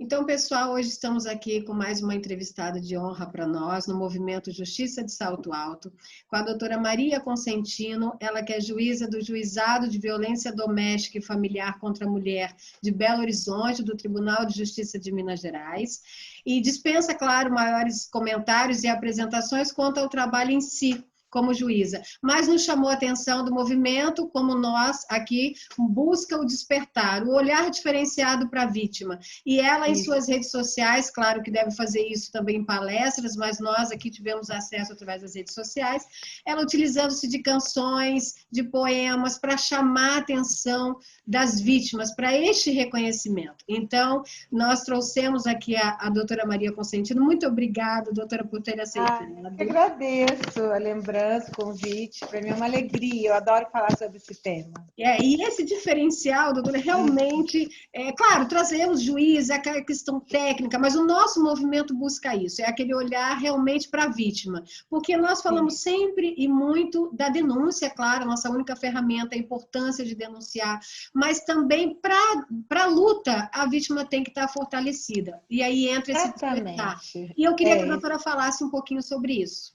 Então, pessoal, hoje estamos aqui com mais uma entrevistada de honra para nós, no Movimento Justiça de Salto Alto, com a doutora Maria Consentino, ela que é juíza do Juizado de Violência Doméstica e Familiar contra a Mulher de Belo Horizonte, do Tribunal de Justiça de Minas Gerais, e dispensa, claro, maiores comentários e apresentações quanto ao trabalho em si, como juíza, mas nos chamou a atenção do movimento, como nós aqui, busca o despertar, o olhar diferenciado para a vítima. E ela, em suas redes sociais, claro que deve fazer isso também em palestras, mas nós aqui tivemos acesso através das redes sociais, ela utilizando-se de canções, de poemas, para chamar a atenção das vítimas, para este reconhecimento. Então, nós trouxemos aqui a doutora Maria Consentino. Muito obrigada, doutora, por ter aceitado. Eu agradeço a lembrança, o convite. Para mim é uma alegria, eu adoro falar sobre esse tema. E esse diferencial, doutora, realmente, claro, trazemos juízes, é aquela questão técnica, mas o nosso movimento busca isso, é aquele olhar realmente para a vítima. Porque nós falamos sempre e muito da denúncia, claro, a nossa única ferramenta, a importância de denunciar, mas também para a luta, a vítima tem que estar fortalecida. E aí entra esse despertar. E eu queria que a doutora falasse um pouquinho sobre isso.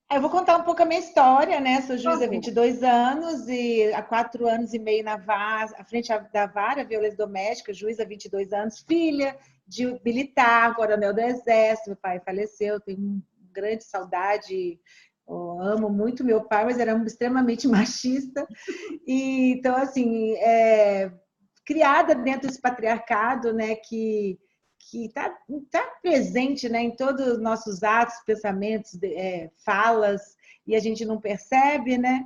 Eu vou contar um pouco a minha história, né? Sou juíza há 22 anos e há 4 anos e meio à frente da vara, violência doméstica, juíza há 22 anos, filha de militar, coronel do Exército, meu pai faleceu, tenho grande saudade, eu amo muito meu pai, mas era extremamente machista. E, então, assim, criada dentro desse patriarcado, né, que está presente, né, em todos os nossos atos, pensamentos, falas, e a gente não percebe, né?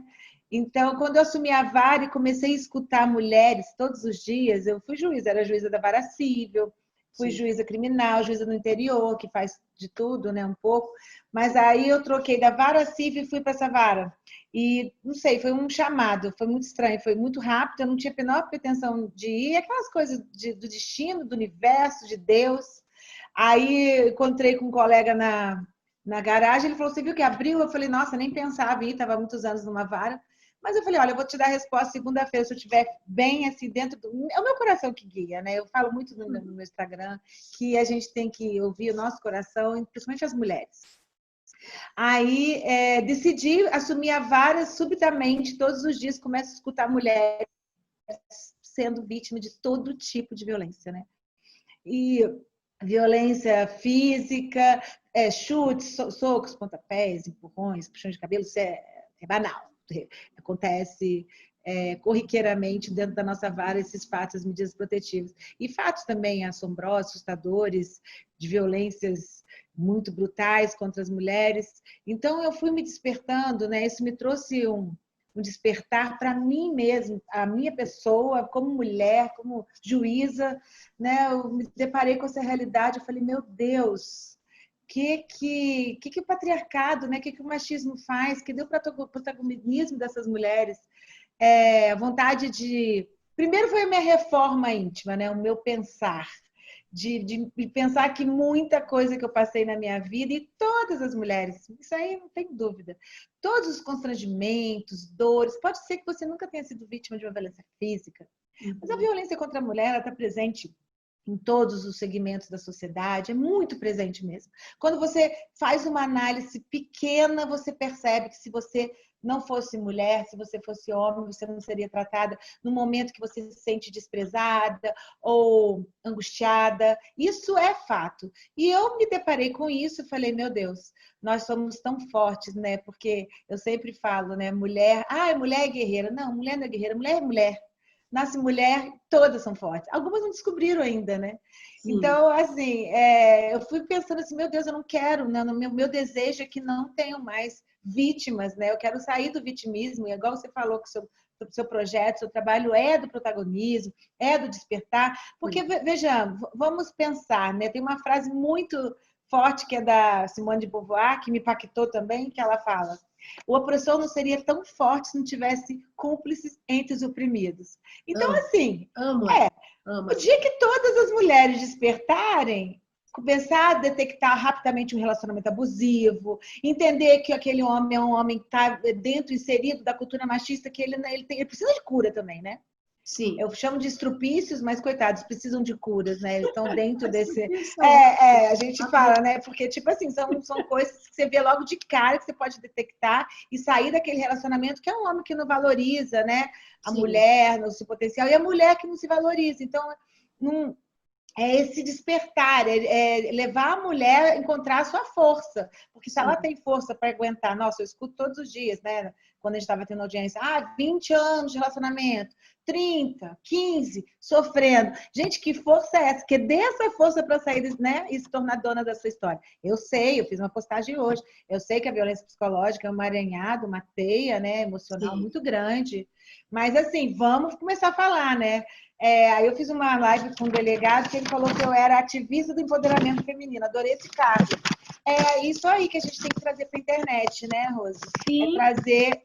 Então, quando eu assumi a vara e comecei a escutar mulheres todos os dias, eu fui juíza, era juíza da vara civil, fui juíza criminal, juíza do interior, que faz de tudo, né, um pouco, mas aí eu troquei da vara civil e fui para essa vara. E, não sei, foi um chamado, foi muito estranho, foi muito rápido, eu não tinha a menor pretensão de ir, aquelas coisas do destino, do universo, de Deus. Aí, encontrei com um colega na garagem, ele falou, você viu que abriu? Eu falei, nossa, nem pensava em ir, estava há muitos anos numa vara. Mas eu falei, olha, eu vou te dar a resposta segunda-feira, se eu estiver bem, assim, dentro do... É o meu coração que guia, né? Eu falo muito no meu Instagram que a gente tem que ouvir o nosso coração, principalmente as mulheres. Aí decidi assumir a vara subitamente, todos os dias começo a escutar mulheres sendo vítima de todo tipo de violência, né? E violência física, chutes, socos, pontapés, empurrões, puxões de cabelo, isso é banal. Acontece corriqueiramente dentro da nossa vara esses fatos, as medidas protetivas. E fatos também assombrosos, assustadores, de violências muito brutais contra as mulheres. Então, eu fui me despertando, né? Isso me trouxe um despertar para mim mesmo, a minha pessoa, como mulher, como juíza, né? Eu me deparei com essa realidade, eu falei, meu Deus, que o patriarcado, né? Que o machismo faz, que deu o protagonismo dessas mulheres, a vontade de... Primeiro foi a minha reforma íntima, né? O meu pensar, de pensar que muita coisa que eu passei na minha vida, e todas as mulheres, isso aí não tem dúvida, todos os constrangimentos, dores, pode ser que você nunca tenha sido vítima de uma violência física, mas a violência contra a mulher está presente em todos os segmentos da sociedade, é muito presente mesmo. Quando você faz uma análise pequena, você percebe que se você não fosse mulher, se você fosse homem, você não seria tratada no momento que você se sente desprezada ou angustiada. Isso é fato. E eu me deparei com isso e falei, meu Deus, nós somos tão fortes, né? Porque eu sempre falo, né? Mulher é guerreira. Não, mulher não é guerreira, mulher é mulher. Nasce mulher, todas são fortes. Algumas não descobriram ainda, né? Sim. Então, assim, eu fui pensando assim, meu Deus, eu não quero, né? Meu desejo é que não tenham mais vítimas, né? Eu quero sair do vitimismo, e igual você falou que o seu projeto, seu trabalho é do protagonismo, é do despertar, porque, vejamos, vamos pensar, né? Tem uma frase muito forte que é da Simone de Beauvoir, que me impactou também, que ela fala: o opressor não seria tão forte se não tivesse cúmplices entre os oprimidos. Então, assim, o dia que todas as mulheres despertarem, começar a detectar rapidamente um relacionamento abusivo, entender que aquele homem é um homem que está dentro, inserido da cultura machista, que ele precisa de cura também, né? Sim. Eu chamo de estrupícios, mas coitados, precisam de curas, né? Eles estão dentro desse. A gente fala, né? Porque, tipo assim, são coisas que você vê logo de cara, que você pode detectar e sair daquele relacionamento que é um homem que não valoriza, né? A Sim. mulher, no seu potencial, e a mulher que não se valoriza. Então, não, é esse despertar, é levar a mulher a encontrar a sua força. Porque se ela tem força para aguentar, nossa, eu escuto todos os dias, né? Quando a gente estava tendo audiência, 20 anos de relacionamento, 30, 15, sofrendo. Gente, que força é essa? Que dê essa força para sair, né? E se tornar dona da sua história. Eu sei, eu fiz uma postagem hoje, eu sei que a violência psicológica é um emaranhado, uma teia, né, emocional Sim. muito grande. Mas assim, vamos começar a falar, né? Aí eu fiz uma live com um delegado que ele falou que eu era ativista do empoderamento feminino. Adorei esse cargo. É isso aí que a gente tem que trazer para a internet, né, Rose? Sim. Trazer.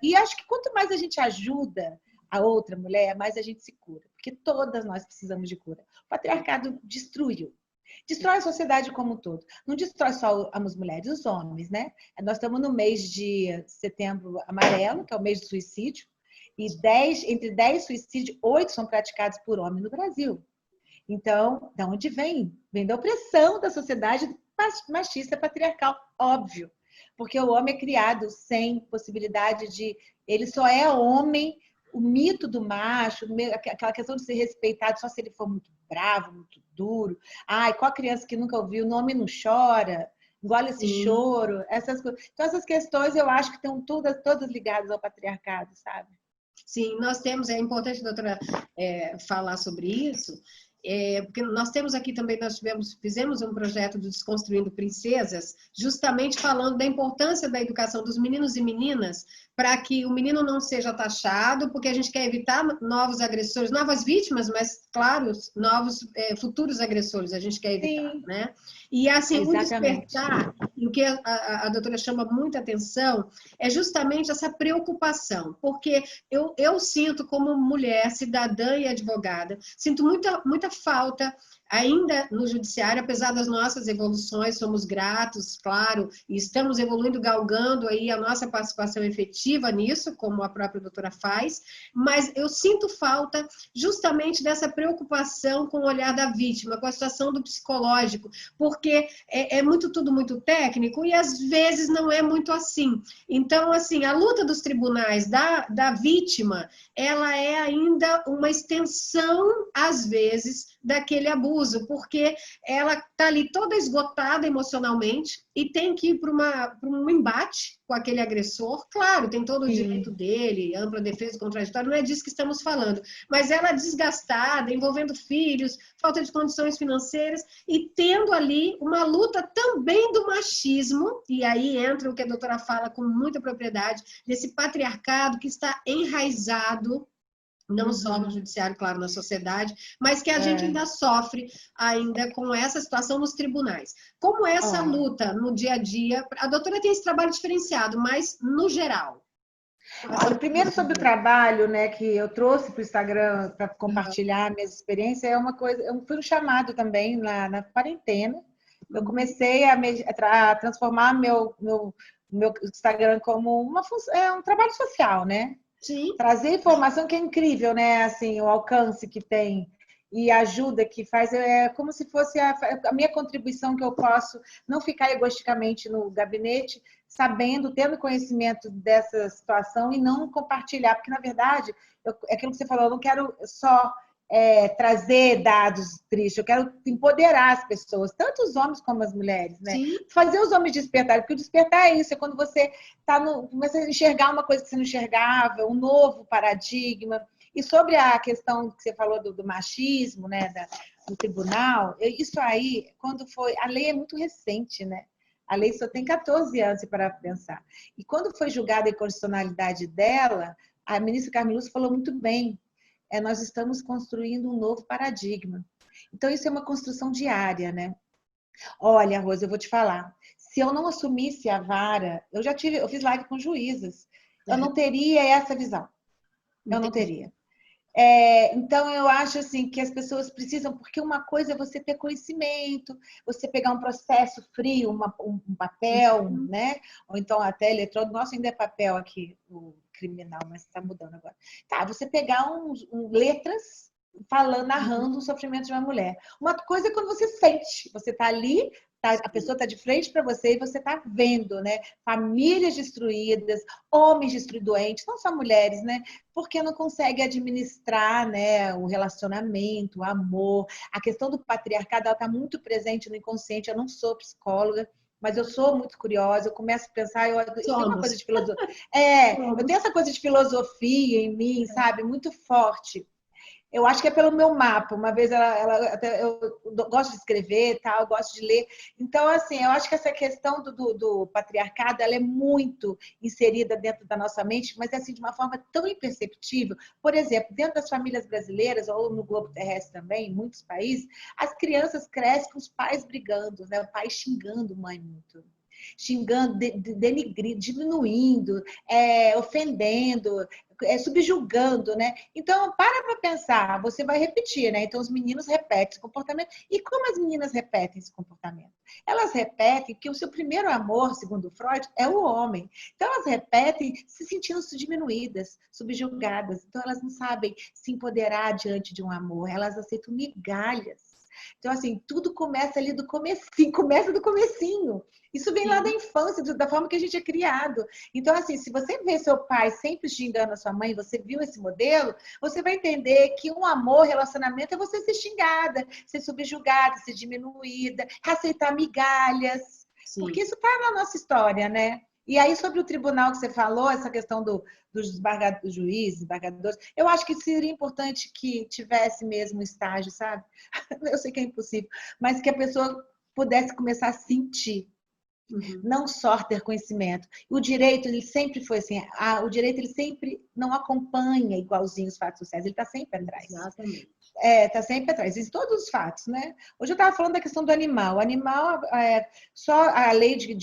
E acho que quanto mais a gente ajuda a outra mulher, mais a gente se cura. Porque todas nós precisamos de cura. O patriarcado destruiu. Destrói a sociedade como um todo. Não destrói só as mulheres, os homens, né? Nós estamos no mês de setembro amarelo, que é o mês do suicídio. E entre 10 suicídios, 8 são praticados por homem no Brasil. Então, de onde vem? Vem da opressão da sociedade machista patriarcal, óbvio. Porque o homem é criado sem possibilidade de... Ele só é homem, o mito do macho, aquela questão de ser respeitado só se ele for muito bravo, muito duro. Qual criança que nunca ouviu? O homem não chora, engole esse choro. Essas coisas. Então, essas questões eu acho que estão todas ligadas ao patriarcado, sabe? Sim, nós temos, é importante, doutora, falar sobre isso, porque nós temos aqui também, fizemos um projeto de Desconstruindo Princesas, justamente falando da importância da educação dos meninos e meninas, para que o menino não seja taxado, porque a gente quer evitar novos agressores, novas vítimas, mas, claro, novos futuros agressores, a gente quer evitar, Sim, né? E, assim, exatamente. o despertar, e o que a doutora chama muita atenção, é justamente essa preocupação, porque eu sinto, como mulher, cidadã e advogada, sinto muita falta ainda no judiciário, apesar das nossas evoluções, somos gratos, claro, e estamos evoluindo, galgando aí a nossa participação efetiva nisso, como a própria doutora faz, mas eu sinto falta justamente dessa preocupação com o olhar da vítima, com a situação do psicológico, porque tudo muito técnico e às vezes não é muito assim. Então, assim, a luta dos tribunais da vítima, ela é ainda uma extensão, às vezes, daquele abuso, porque ela está ali toda esgotada emocionalmente e tem que ir para um embate com aquele agressor. Claro, tem todo o direito dele, ampla defesa contraditória, não é disso que estamos falando, mas ela desgastada, envolvendo filhos, falta de condições financeiras e tendo ali uma luta também do machismo, e aí entra o que a doutora fala com muita propriedade, desse patriarcado que está enraizado não só no judiciário, claro, na sociedade, mas que a gente ainda sofre ainda com essa situação nos tribunais. Como é essa luta no dia a dia? A doutora tem esse trabalho diferenciado, mas no geral. Olha, primeiro sobre o trabalho, né, que eu trouxe para o Instagram para compartilhar minhas experiências, é uma coisa, foi um chamado também na quarentena. Eu comecei a transformar meu Instagram como um trabalho social, né? Sim. Trazer informação que é incrível, né? Assim, o alcance que tem e a ajuda que faz, é como se fosse a minha contribuição, que eu posso não ficar egoisticamente no gabinete, sabendo, tendo conhecimento dessa situação e não compartilhar, porque na verdade, é aquilo que você falou, eu não quero só trazer dados tristes, eu quero empoderar as pessoas, tanto os homens como as mulheres, né? Sim. Fazer os homens despertarem, porque o despertar é isso, é quando você começa a enxergar uma coisa que você não enxergava, um novo paradigma. E sobre a questão que você falou do machismo, né, do tribunal, isso aí, quando foi... A lei é muito recente, né? A lei só tem 14 anos para pensar. E quando foi julgada a inconstitucionalidade dela, a ministra Carmen Lúcia falou muito bem, nós estamos construindo um novo paradigma. Então, isso é uma construção diária, né? Olha, Rosa, eu vou te falar. Se eu não assumisse a vara, eu fiz live com juízas, eu não teria essa visão. Eu não teria. Então, eu acho assim que as pessoas precisam, porque uma coisa é você ter conhecimento, você pegar um processo frio, um papel, né? Ou então até eletrônico, nosso ainda é papel aqui, criminal, mas está mudando agora. Tá, você pegar letras falando, narrando o sofrimento de uma mulher. Uma coisa é quando você sente, você está ali, a pessoa está de frente para você e você está vendo, né? Famílias destruídas, homens doentes, não só mulheres, né? Porque não consegue administrar, né, o relacionamento, o amor. A questão do patriarcado está muito presente no inconsciente. Eu não sou psicóloga, mas eu sou muito curiosa, eu começo a pensar, eu tenho uma coisa de filosofia. Eu tenho essa coisa de filosofia em mim, sabe? Muito forte. Eu acho que é pelo meu mapa. Uma vez eu gosto de escrever, tal, eu gosto de ler. Então, assim, eu acho que essa questão do patriarcado, ela é muito inserida dentro da nossa mente, mas assim de uma forma tão imperceptível. Por exemplo, dentro das famílias brasileiras ou no globo terrestre também, em muitos países, as crianças crescem com os pais brigando, né? O pai xingando mãe muito. Xingando, denigrindo, diminuindo, ofendendo, subjugando, né? Então, para pensar, você vai repetir, né? Então, os meninos repetem esse comportamento. E como as meninas repetem esse comportamento? Elas repetem que o seu primeiro amor, segundo Freud, é o homem. Então, elas repetem se sentindo diminuídas, subjugadas. Então, elas não sabem se empoderar diante de um amor. Elas aceitam migalhas. Então, assim, tudo começa ali do comecinho, começa do comecinho. Isso vem lá da infância, da forma que a gente é criado. Então, assim, se você vê seu pai sempre xingando a sua mãe, você viu esse modelo, você vai entender que um amor, relacionamento, é você ser xingada, ser subjugada, ser diminuída, aceitar migalhas. Sim. Porque isso está na nossa história, né? E aí, sobre o tribunal que você falou, essa questão dos juízes, desembargadores, eu acho que seria importante que tivesse mesmo estágio, sabe? Eu sei que é impossível, mas que a pessoa pudesse começar a sentir. Não só ter conhecimento. O direito, ele sempre foi assim, o direito, ele sempre não acompanha igualzinho os fatos sociais, ele está sempre atrás. Exatamente. Está sempre atrás, em todos os fatos, né? Hoje eu estava falando da questão do animal. O animal, só a lei de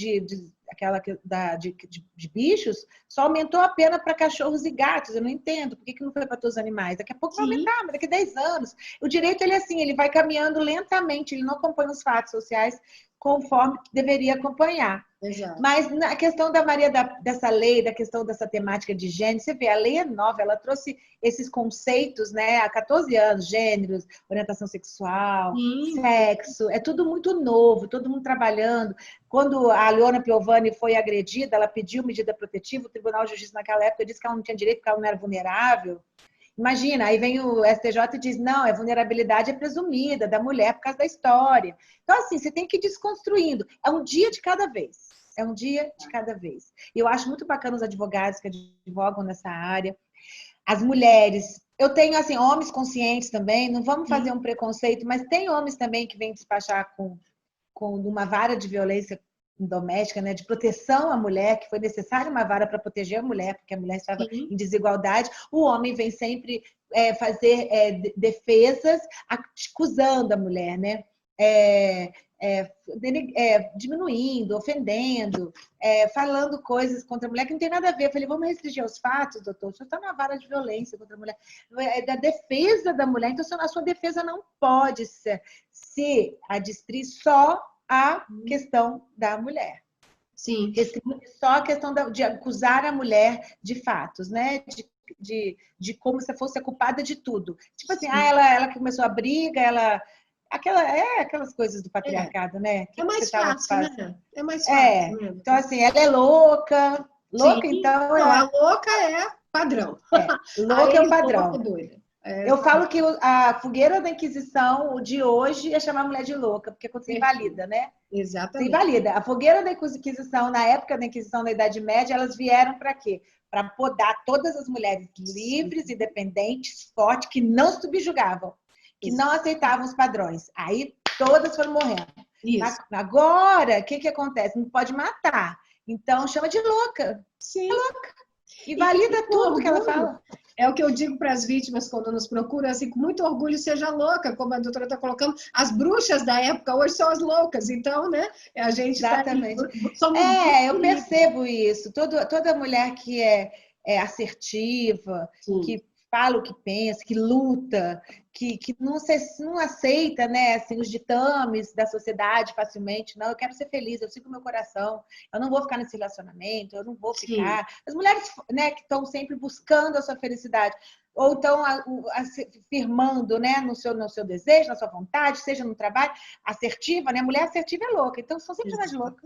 bichos só aumentou a pena para cachorros e gatos. Eu não entendo por que não foi para todos os animais. Daqui a pouco vai aumentar, mas daqui a 10 anos. O direito, ele é assim, ele vai caminhando lentamente, ele não acompanha os fatos sociais conforme deveria acompanhar. Exato. Mas na questão da Maria, dessa lei, da questão dessa temática de gênero, você vê, a lei é nova, ela trouxe esses conceitos, né, há 14 anos, gêneros, orientação sexual, sexo, é tudo muito novo, todo mundo trabalhando. Quando a Leona Piovani foi agredida, ela pediu medida protetiva, o Tribunal de Justiça naquela época disse que ela não tinha direito porque ela não era vulnerável. Imagina, aí vem o STJ e diz, não, vulnerabilidade é presumida da mulher por causa da história. Então, assim, você tem que ir desconstruindo. É um dia de cada vez. É um dia de cada vez. E eu acho muito bacana os advogados que advogam nessa área. As mulheres. Eu tenho, assim, homens conscientes também. Não vamos fazer um preconceito, mas tem homens também que vêm despachar com uma vara de violência doméstica, né, de proteção à mulher, que foi necessária uma vara para proteger a mulher, porque a mulher estava em desigualdade. O homem vem sempre fazer defesas acusando a mulher, né? Diminuindo, ofendendo, falando coisas contra a mulher que não tem nada a ver. Eu falei, vamos restringir os fatos, doutor. O senhor está na vara de violência contra a mulher. Da defesa da mulher. Então, a sua defesa não pode se adstrir só a questão da mulher. Sim. Só a questão de acusar a mulher de fatos, né? De como se fosse a culpada de tudo. Tipo assim, ela que começou a briga, aquelas coisas do patriarcado, né? É mais fácil, né? É mais fácil. Então, assim, ela é louca. Louca, sim. Então. Não, a louca é padrão. Louca é o padrão. É eu falo que a fogueira da Inquisição de hoje é chamar a mulher de louca, porque quando você invalida, né? Exatamente. Você invalida. A fogueira da Inquisição, na época da Inquisição da Idade Média, elas vieram para quê? Para podar todas as mulheres livres, independentes, fortes, que não subjugavam, que não aceitavam os padrões. Aí todas foram morrendo. Isso. Agora, o que acontece? Não pode matar. Então chama de louca. Sim. É louca. E valida tudo que ela fala. É o que eu digo para as vítimas quando nos procuram, assim, com muito orgulho, seja louca, como a doutora está colocando. As bruxas da época hoje são as loucas, então, né? A gente Exatamente. Eu livres. percebo isso. Toda mulher que é assertiva, que fala o que pensa, que luta, que não aceita, né, assim, os ditames da sociedade facilmente. Não, eu quero ser feliz, eu sigo meu coração, eu não vou ficar nesse relacionamento, eu não vou Sim. ficar. As mulheres, né, que estão sempre buscando a sua felicidade, ou estão firmando, né, no seu desejo, na sua vontade, seja no trabalho, assertiva, né? Mulher assertiva é louca, então são sempre chamadas de louca.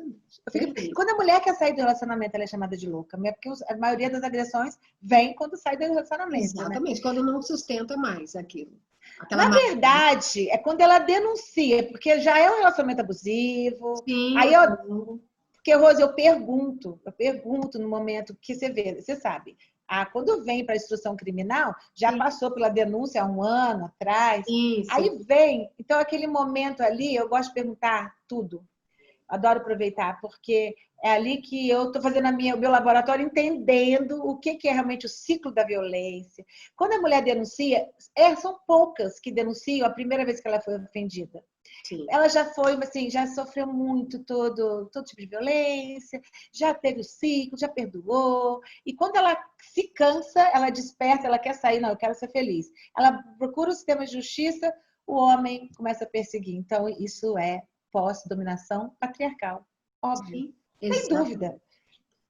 Quando a mulher quer sair do relacionamento, ela é chamada de louca, né? Porque a maioria das agressões vem quando sai do relacionamento, né? Exatamente, quando não sustenta mais aquilo. Aquela Na máquina. verdade, é quando ela denuncia, porque já é um relacionamento abusivo. Sim, Aí porque, Rose, eu pergunto no momento que você vê, você sabe, quando vem para a instrução criminal, já sim, passou pela denúncia há um ano atrás, isso. aí vem, então aquele momento ali, eu gosto de perguntar tudo. Adoro aproveitar, porque é ali que eu estou fazendo o meu laboratório, entendendo o que é realmente o ciclo da violência. Quando a mulher denuncia, são poucas que denunciam a primeira vez que ela foi ofendida. Sim. Ela já foi, assim, já sofreu muito todo tipo de violência, já teve o ciclo, já perdoou. E quando ela se cansa, ela desperta, ela quer sair, não, eu quero ser feliz. Ela procura o sistema de justiça, o homem começa a perseguir. Então, isso é pós-dominação patriarcal. Óbvio. Sim, Sem exato. dúvida.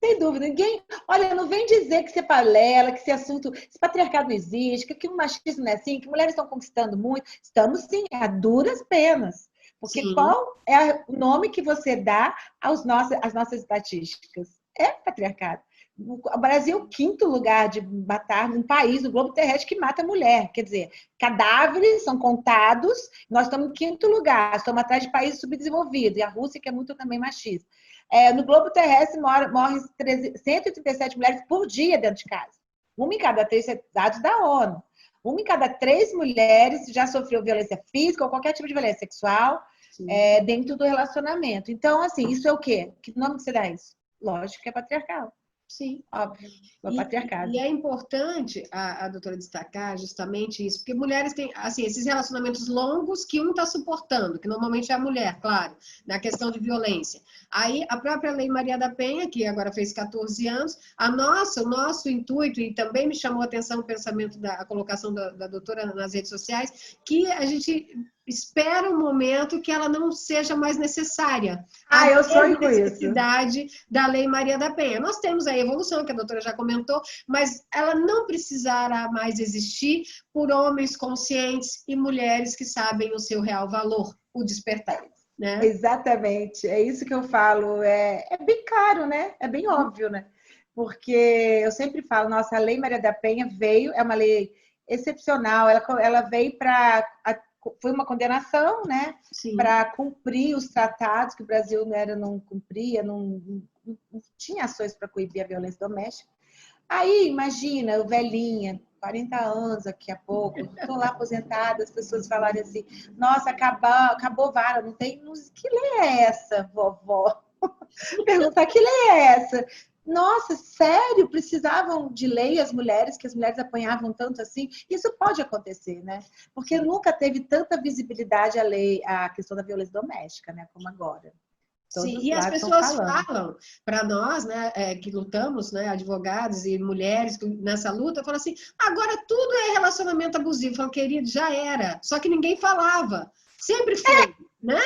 Sem dúvida. Ninguém. Olha, não vem dizer que isso é balela, que esse assunto, esse patriarcado não existe, que o machismo não é assim, que mulheres estão conquistando muito. Estamos sim, a duras penas. Porque Sim, qual é o nome que você dá às nossas estatísticas? É patriarcado. O Brasil é o quinto lugar de matar num país do globo terrestre que mata mulher. Quer dizer, cadáveres são contados, nós estamos em quinto lugar, estamos atrás de países subdesenvolvidos, e a Rússia, que é muito também machista. No globo terrestre morrem 137 mulheres por dia dentro de casa. Uma em cada três, dados da ONU. Uma em cada três mulheres já sofreu violência física ou qualquer tipo de violência sexual dentro do relacionamento. Então, assim, isso é o quê? Que nome que você dá isso? Lógico que é patriarcal. sim. Óbvio, é E patriarcado. é importante a doutora destacar justamente isso, porque mulheres têm, assim, esses relacionamentos longos que um está suportando, que normalmente é a mulher, claro, na questão de violência. Aí, a própria Lei Maria da Penha, que agora fez 14 anos, o nosso intuito, e também me chamou a atenção o pensamento a colocação da doutora nas redes sociais, que a gente espera um momento que ela não seja mais necessária. A Eu sonho com isso. necessidade da Lei Maria da Penha. Nós temos a evolução, que a doutora já comentou, mas ela não precisará mais existir por homens conscientes e mulheres que sabem o seu real valor, o despertar, né? Exatamente, é isso que eu falo. É bem claro, né? É bem óbvio, né? Porque eu sempre falo, nossa, a Lei Maria da Penha é uma lei excepcional, ela veio foi uma condenação, né? Sim. Para cumprir os tratados que o Brasil não cumpria, não tinha ações para coibir a violência doméstica. Aí, imagina, eu velhinha, 40 anos daqui a pouco, estou lá aposentada, as pessoas falarem assim, nossa, acabou vara, não tem. Que lei é essa, vovó? Perguntar que lei é essa? Nossa, sério? Precisavam de lei as mulheres, que as mulheres apanhavam tanto assim? Isso pode acontecer, né? Porque nunca teve tanta visibilidade a questão da violência doméstica, né? Como agora. Sim, Todos os e as lados estão pessoas falando. falam para nós, né, que lutamos, né, advogados e mulheres nessa luta, falam assim: agora tudo é relacionamento abusivo. Falam, querido, já era, só que ninguém falava, sempre foi, né?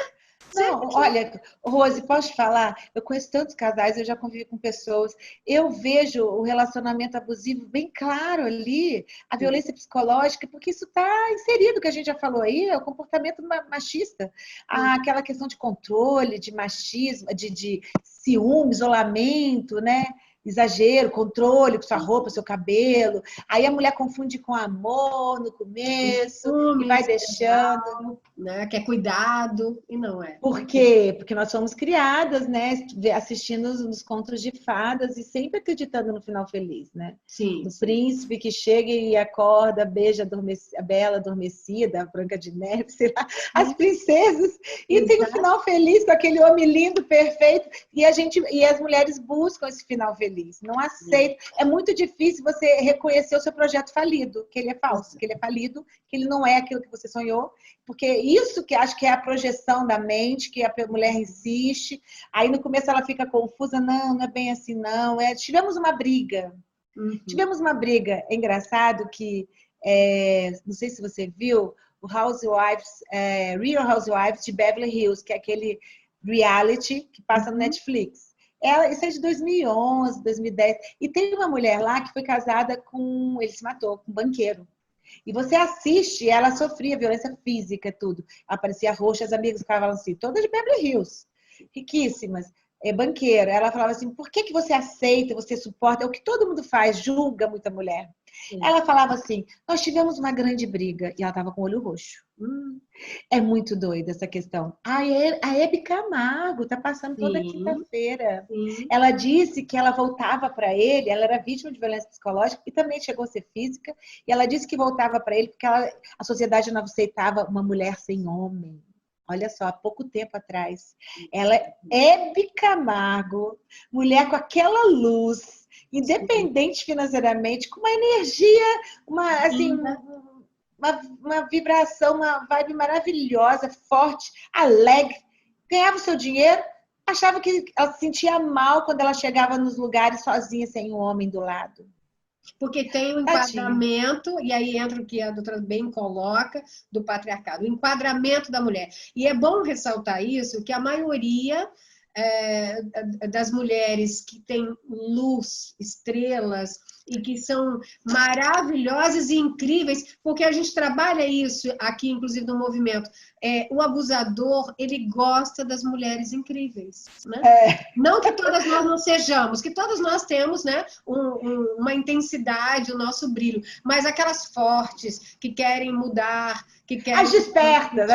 Não, Sempre foi. olha, Rose, posso te falar? Eu conheço tantos casais, eu já convivi com pessoas. Eu vejo o relacionamento abusivo bem claro ali, a violência psicológica, porque isso está inserido, que a gente já falou aí, é o comportamento machista. Aquela questão de controle, de machismo, de ciúme, isolamento, né? Exagero, controle com sua roupa, seu cabelo. Aí a mulher confunde com amor no começo e vai Ciúmes, deixando. né, que é cuidado, e não é. Por quê? Porque nós somos criadas, né, assistindo os contos de fadas e sempre acreditando no final feliz, né? Sim, No sim. príncipe que chega e acorda, beija a Bela adormecida, a Branca de Neve, sei lá, as princesas, e tem um Exato. final feliz com aquele homem lindo, perfeito, e as mulheres buscam esse final feliz, não aceitam. É muito difícil você reconhecer o seu projeto falido, que ele é falso, que ele é falido, que ele não é aquilo que você sonhou, porque isso que acho que é a projeção da mente, que a mulher insiste, aí no começo ela fica confusa, não é bem assim, não. Tivemos uma briga. Uhum. Tivemos uma briga. É engraçado que não sei se você viu, o Real Housewives de Beverly Hills, que é aquele reality que passa no Netflix. Isso é de 2011, 2010. E tem uma mulher lá que foi casada com... Ele se matou, com um banqueiro. E você assiste, ela sofria violência física, tudo. Ela parecia roxa, as amigas ficavam assim, todas de Beverly Hills, riquíssimas, banqueira. Ela falava assim, por que que você aceita, você suporta? É o que todo mundo faz, julga muita mulher. Sim. Ela falava assim, nós tivemos uma grande briga, e ela estava com o olho roxo. É muito doida essa questão. A Hebe Camargo tá passando toda quinta-feira. Ela disse que ela voltava para ele, ela era vítima de violência psicológica e também chegou a ser física, e ela disse que voltava para ele porque a sociedade não aceitava uma mulher sem homem. Olha só, há pouco tempo atrás. Ela é Hebe Camargo, mulher com aquela luz, independente financeiramente, com uma energia, uma vibração, uma vibe maravilhosa, forte, alegre. Ganhava o seu dinheiro, achava que ela se sentia mal quando ela chegava nos lugares sozinha, sem um homem do lado. Porque tem o enquadramento, e aí entra o que a doutora bem coloca, do patriarcado, o enquadramento da mulher. E é bom ressaltar isso, que a maioria das mulheres que têm luz, estrelas, e que são maravilhosas e incríveis, porque a gente trabalha isso aqui, inclusive no movimento. O abusador, ele gosta das mulheres incríveis, né? Não que todas nós não sejamos, que todas nós temos, né, uma intensidade, o nosso brilho, mas aquelas fortes, que querem mudar, que querem... As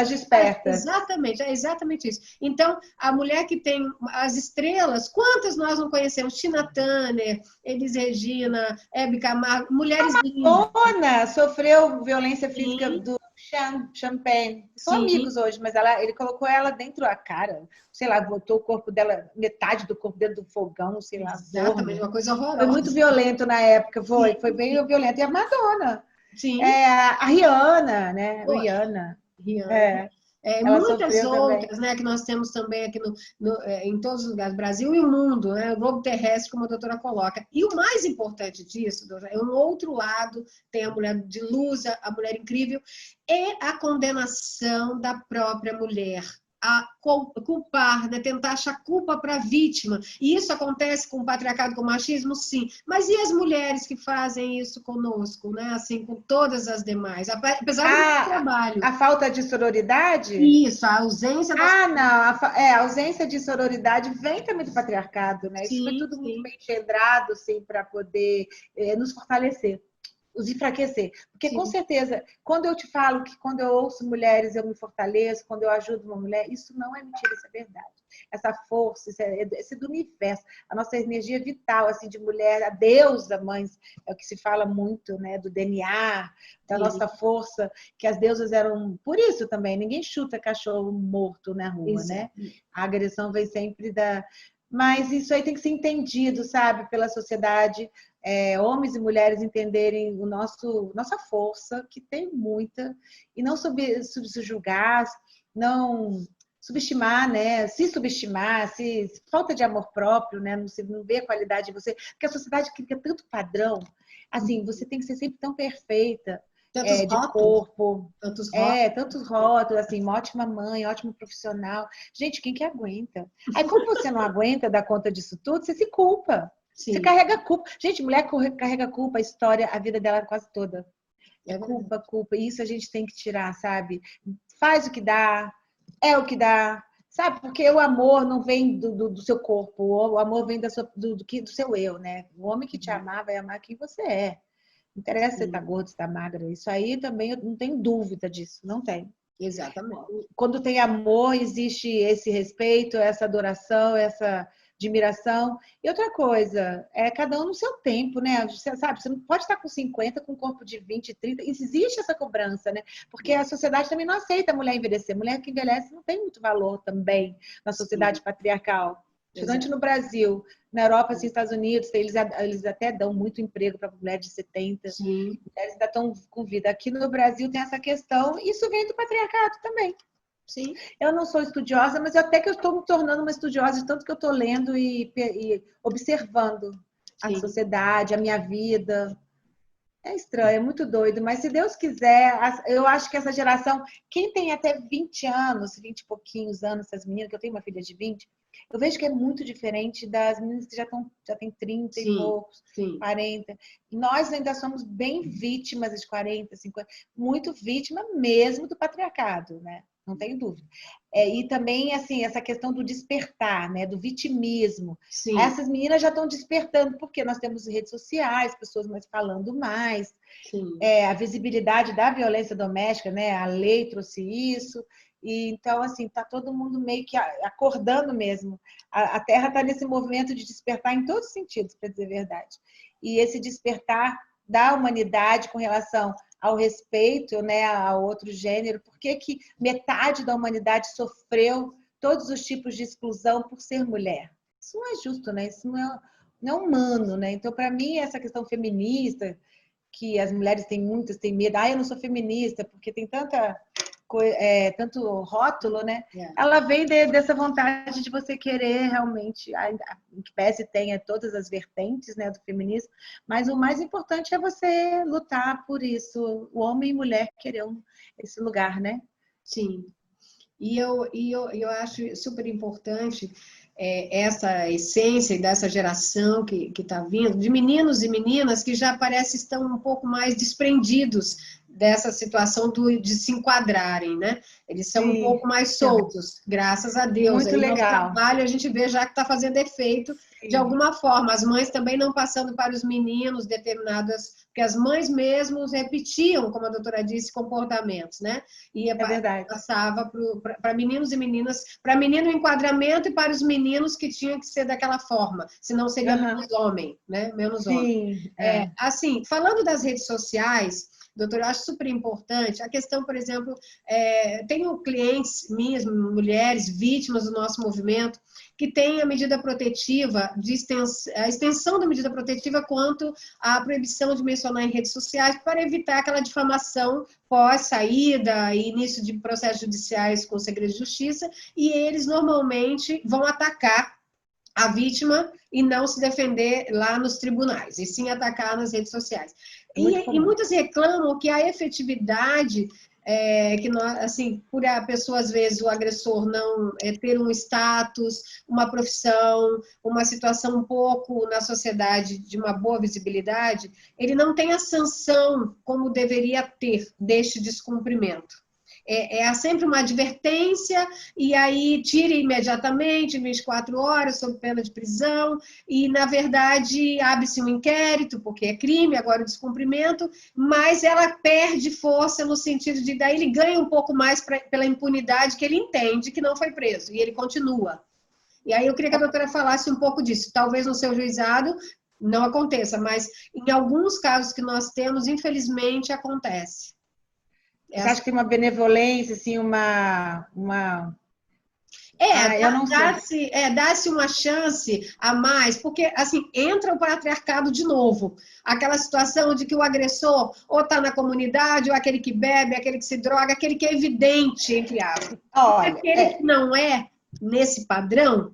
despertas. Exatamente, é exatamente isso. Então, a mulher que tem as estrelas, quantas nós não conhecemos? Tina Turner, Elis Regina, Hebe Camargo, mulheres lindas. Madonna sofreu violência física do Champagne. São amigos hoje, mas ele colocou ela dentro da cara. Sei lá, botou o corpo dela, metade do corpo dentro do fogão, sei lá. Exatamente, uma coisa horrorosa. Foi muito violento na época, foi bem violento. E a Madonna. Sim. A Rihanna, né? Rihanna. Muitas outras, também, né, que nós temos também aqui em todos os lugares, Brasil e o mundo, né, o globo terrestre, como a doutora coloca. E o mais importante disso, doutora, é um outro lado, tem a mulher de luz, a mulher incrível, é a condenação da própria mulher. A culpar, né? Tentar achar culpa para a vítima. E isso acontece com o patriarcado, com o machismo, sim. Mas e as mulheres que fazem isso conosco, né? Assim, com todas as demais? Apesar do trabalho. A falta de sororidade? Isso, a ausência da... não. A ausência de sororidade vem também do patriarcado, né? Isso foi tudo muito bem engendrado, assim, para poder nos fortalecer. Os enfraquecer. Porque, com certeza, quando eu te falo que quando eu ouço mulheres eu me fortaleço, quando eu ajudo uma mulher, isso não é mentira, isso é verdade. Essa força, isso é do universo. A nossa energia vital, assim, de mulher, a deusa mães, é o que se fala muito, né? Do DNA, da nossa força, que as deusas eram... Por isso também, ninguém chuta cachorro morto na rua, né? A agressão vem sempre da... Mas isso aí tem que ser entendido, sabe? Pela sociedade... homens e mulheres entenderem nossa força, que tem muita, e não subjugar, não subestimar, né? Se subestimar, falta de amor próprio, né? Não vê a qualidade de você, porque a sociedade cria tanto padrão, assim, você tem que ser sempre tão perfeita, de corpo, tantos rótulos, assim, uma ótima mãe, ótimo profissional. Gente, quem que aguenta? Aí, como você não aguenta dar conta disso tudo, você se culpa. Sim. Você carrega culpa. Gente, mulher carrega culpa, a história, a vida dela quase toda. Culpa. E isso a gente tem que tirar, sabe? Faz o que dá, é o que dá. Sabe? Porque o amor não vem do seu corpo, o amor vem do seu eu, né? O homem que te amar vai amar quem você é. Não interessa se você tá gordo, se tá magra. Isso aí também eu não tenho dúvida disso, não tem. Exatamente. Quando tem amor, existe esse respeito, essa adoração, essa admiração. E outra coisa, cada um no seu tempo, né? Você sabe, você não pode estar com 50, com um corpo de 20, 30. Existe essa cobrança, né? Porque a sociedade também não aceita a mulher envelhecer. Mulher que envelhece não tem muito valor também na sociedade patriarcal. Principalmente no Brasil. Na Europa, assim, Estados Unidos, eles até dão muito emprego para mulheres de 70. Sim. Mulheres ainda estão com vida. Aqui no Brasil tem essa questão. Isso vem do patriarcado também. Sim. Eu não sou estudiosa, mas até que eu estou me tornando uma estudiosa de tanto que eu estou lendo e observando a sociedade, a minha vida. É estranho, é muito doido, mas se Deus quiser, eu acho que essa geração, quem tem até 20 anos, 20 e pouquinhos anos, essas meninas, que eu tenho uma filha de 20, eu vejo que é muito diferente das meninas que já têm 30 e Sim, poucos, sim, 40. E nós ainda somos bem vítimas de 40, 50, muito vítima mesmo do patriarcado, né? Não tenho dúvida. E também, assim, essa questão do despertar, né? Do vitimismo. sim, Essas meninas já estão despertando, porque nós temos redes sociais, pessoas mais falando mais, sim. a visibilidade da violência doméstica, né? A lei trouxe isso. E, então, assim, está todo mundo meio que acordando mesmo. A Terra está nesse movimento de despertar em todos os sentidos, para dizer a verdade. E esse despertar da humanidade com relação ao respeito, né, ao outro gênero, por que que metade da humanidade sofreu todos os tipos de exclusão por ser mulher? Isso não é justo, né? Isso não é humano, né? Então, para mim, essa questão feminista, que as mulheres têm muitas, têm medo, eu não sou feminista, porque tem tanto rótulo, né? É. Ela vem dessa vontade de você querer realmente, em que pese tenha todas as vertentes, né, do feminismo, mas o mais importante é você lutar por isso, o homem e mulher querer esse lugar, né? Sim. E eu acho super importante essa essência dessa geração que está vindo, de meninos e meninas que já parece estão um pouco mais desprendidos dessa situação de se enquadrarem, né? Eles são um Sim, pouco mais soltos, graças a Deus. muito Aí nosso legal. trabalho a gente vê já que está fazendo efeito de Sim, alguma forma. As mães também não passando para os meninos determinadas, porque as mães mesmos repetiam, como a doutora disse, comportamentos, né? Ia é verdade. passava para meninos e meninas, para menino o enquadramento e para os meninos que tinha que ser daquela forma, senão seria Uhum. menos homem, né? Menos homem. Sim, Assim, falando das redes sociais, doutor, eu acho super importante a questão, por exemplo, tenho clientes minhas, mulheres, vítimas do nosso movimento, que têm a medida protetiva, a extensão da medida protetiva quanto à proibição de mencionar em redes sociais para evitar aquela difamação pós-saída e início de processos judiciais com segredo de justiça, e eles normalmente vão atacar a vítima e não se defender lá nos tribunais, e sim atacar nas redes sociais. é muito E comum. muitos reclamam que a efetividade que nós, assim, por a pessoa, às vezes, o agressor não ter um status, uma profissão, uma situação um pouco na sociedade de uma boa visibilidade, ele não tem a sanção como deveria ter deste descumprimento. É sempre uma advertência, e aí tire imediatamente, 24 horas, sob pena de prisão, e, na verdade, abre-se um inquérito, porque é crime, agora o descumprimento, mas ela perde força no sentido de, daí ele ganha um pouco mais pela impunidade que ele entende que não foi preso, e ele continua. E aí eu queria que a doutora falasse um pouco disso. Talvez no seu juizado não aconteça, mas em alguns casos que nós temos, infelizmente, acontece. Você acha que tem uma benevolência, assim, eu não sei. dá-se uma chance a mais, porque assim, entra o patriarcado de novo. Aquela situação de que o agressor ou está na comunidade, ou aquele que bebe, aquele que se droga, aquele que é evidente, entre aspas. E Olha, aquele que não é nesse padrão,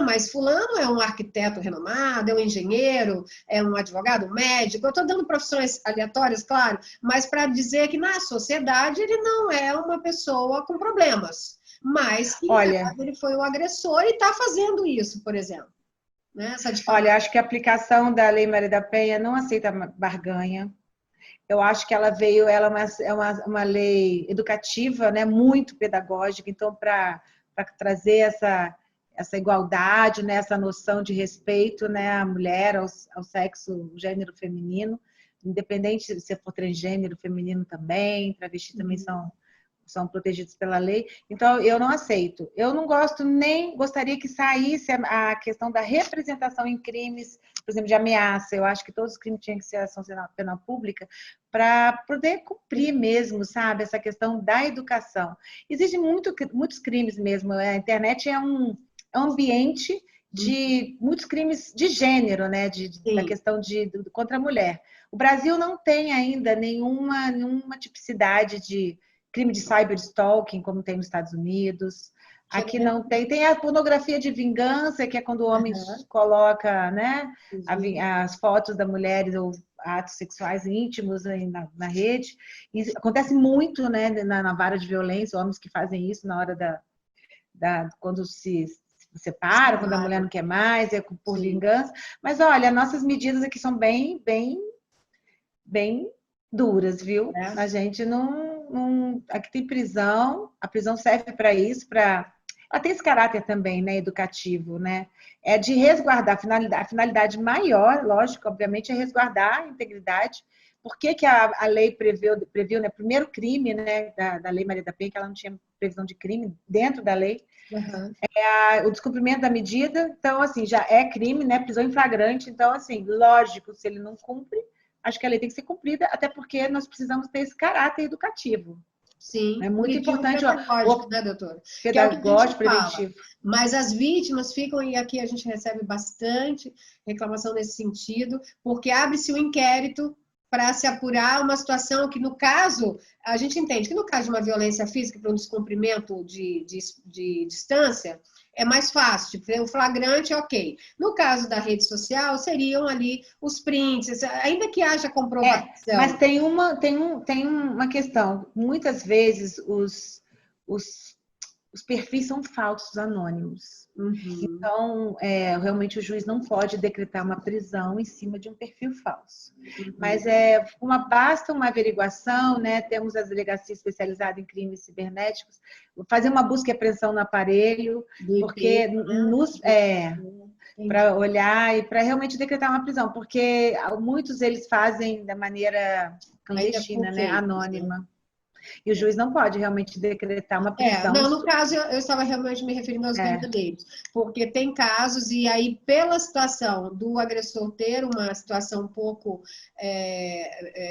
mas fulano é um arquiteto renomado, é um engenheiro, é um advogado, um médico. Eu estou dando profissões aleatórias, claro, mas para dizer que na sociedade ele não é uma pessoa com problemas, mas que em olha, casa ele foi o agressor e está fazendo isso, por exemplo. Né? Essa olha, acho que a aplicação da Lei Maria da Penha não aceita barganha. Eu acho que ela é uma lei educativa, né, muito pedagógica, então, para trazer essa igualdade, né, essa noção de respeito, né, à mulher, ao sexo, gênero feminino, independente de se for transgênero, feminino também, travesti também são protegidos pela lei. Então, eu não aceito. Eu não gosto, nem gostaria que saísse a questão da representação em crimes, por exemplo, de ameaça. Eu acho que todos os crimes tinham que ser ação penal pública para poder cumprir mesmo, sabe? Essa questão da educação. Existem muitos crimes mesmo. A internet é um ambiente de muitos crimes de gênero, né? Da questão contra a mulher. O Brasil não tem ainda nenhuma tipicidade crime de cyberstalking, como tem nos Estados Unidos. Aqui não tem. Tem a pornografia de vingança, que é quando o homem coloca, né, as fotos da mulher ou atos sexuais íntimos aí na rede. E acontece muito, né, na vara de violência, homens que fazem isso na hora quando se separam, quando a mulher não quer mais, é por vingança. Mas olha, nossas medidas aqui são bem duras, viu? A gente não. Aqui tem prisão, a prisão serve para isso, ela tem esse caráter também, né, educativo, né? É de resguardar, a finalidade maior, lógico, obviamente, é resguardar a integridade. Por que a lei previu, né, primeiro crime, né, da Lei Maria da Penha, que ela não tinha previsão de crime dentro da lei, o descumprimento da medida. Então, assim, já é crime, né, prisão em flagrante. Então, assim, lógico, se ele não cumpre, acho que a lei tem que ser cumprida, até porque nós precisamos ter esse caráter educativo. Sim, é muito importante. Pedagógico, né, doutora? Pedagógico, preventivo. Mas as vítimas ficam, e aqui a gente recebe bastante reclamação nesse sentido, porque abre-se um inquérito para se apurar uma situação que, no caso, a gente entende que no caso de uma violência física, para um descumprimento de distância, é mais fácil, tipo, o flagrante, ok. No caso da rede social, seriam ali os prints, ainda que haja comprovação. Mas tem uma questão. Muitas vezes os perfis são falsos, anônimos. Então, realmente o juiz não pode decretar uma prisão em cima de um perfil falso. Mas basta uma averiguação, né? Temos as delegacias especializadas em crimes cibernéticos, fazer uma busca e apreensão no aparelho, porque para olhar e para realmente decretar uma prisão, porque muitos eles fazem da maneira clandestina, né? Anônima. E o juiz não pode realmente decretar uma prisão. Não, no caso, eu estava realmente me referindo aos verdadeiros. Porque tem casos, e aí, pela situação do agressor ter uma situação um pouco,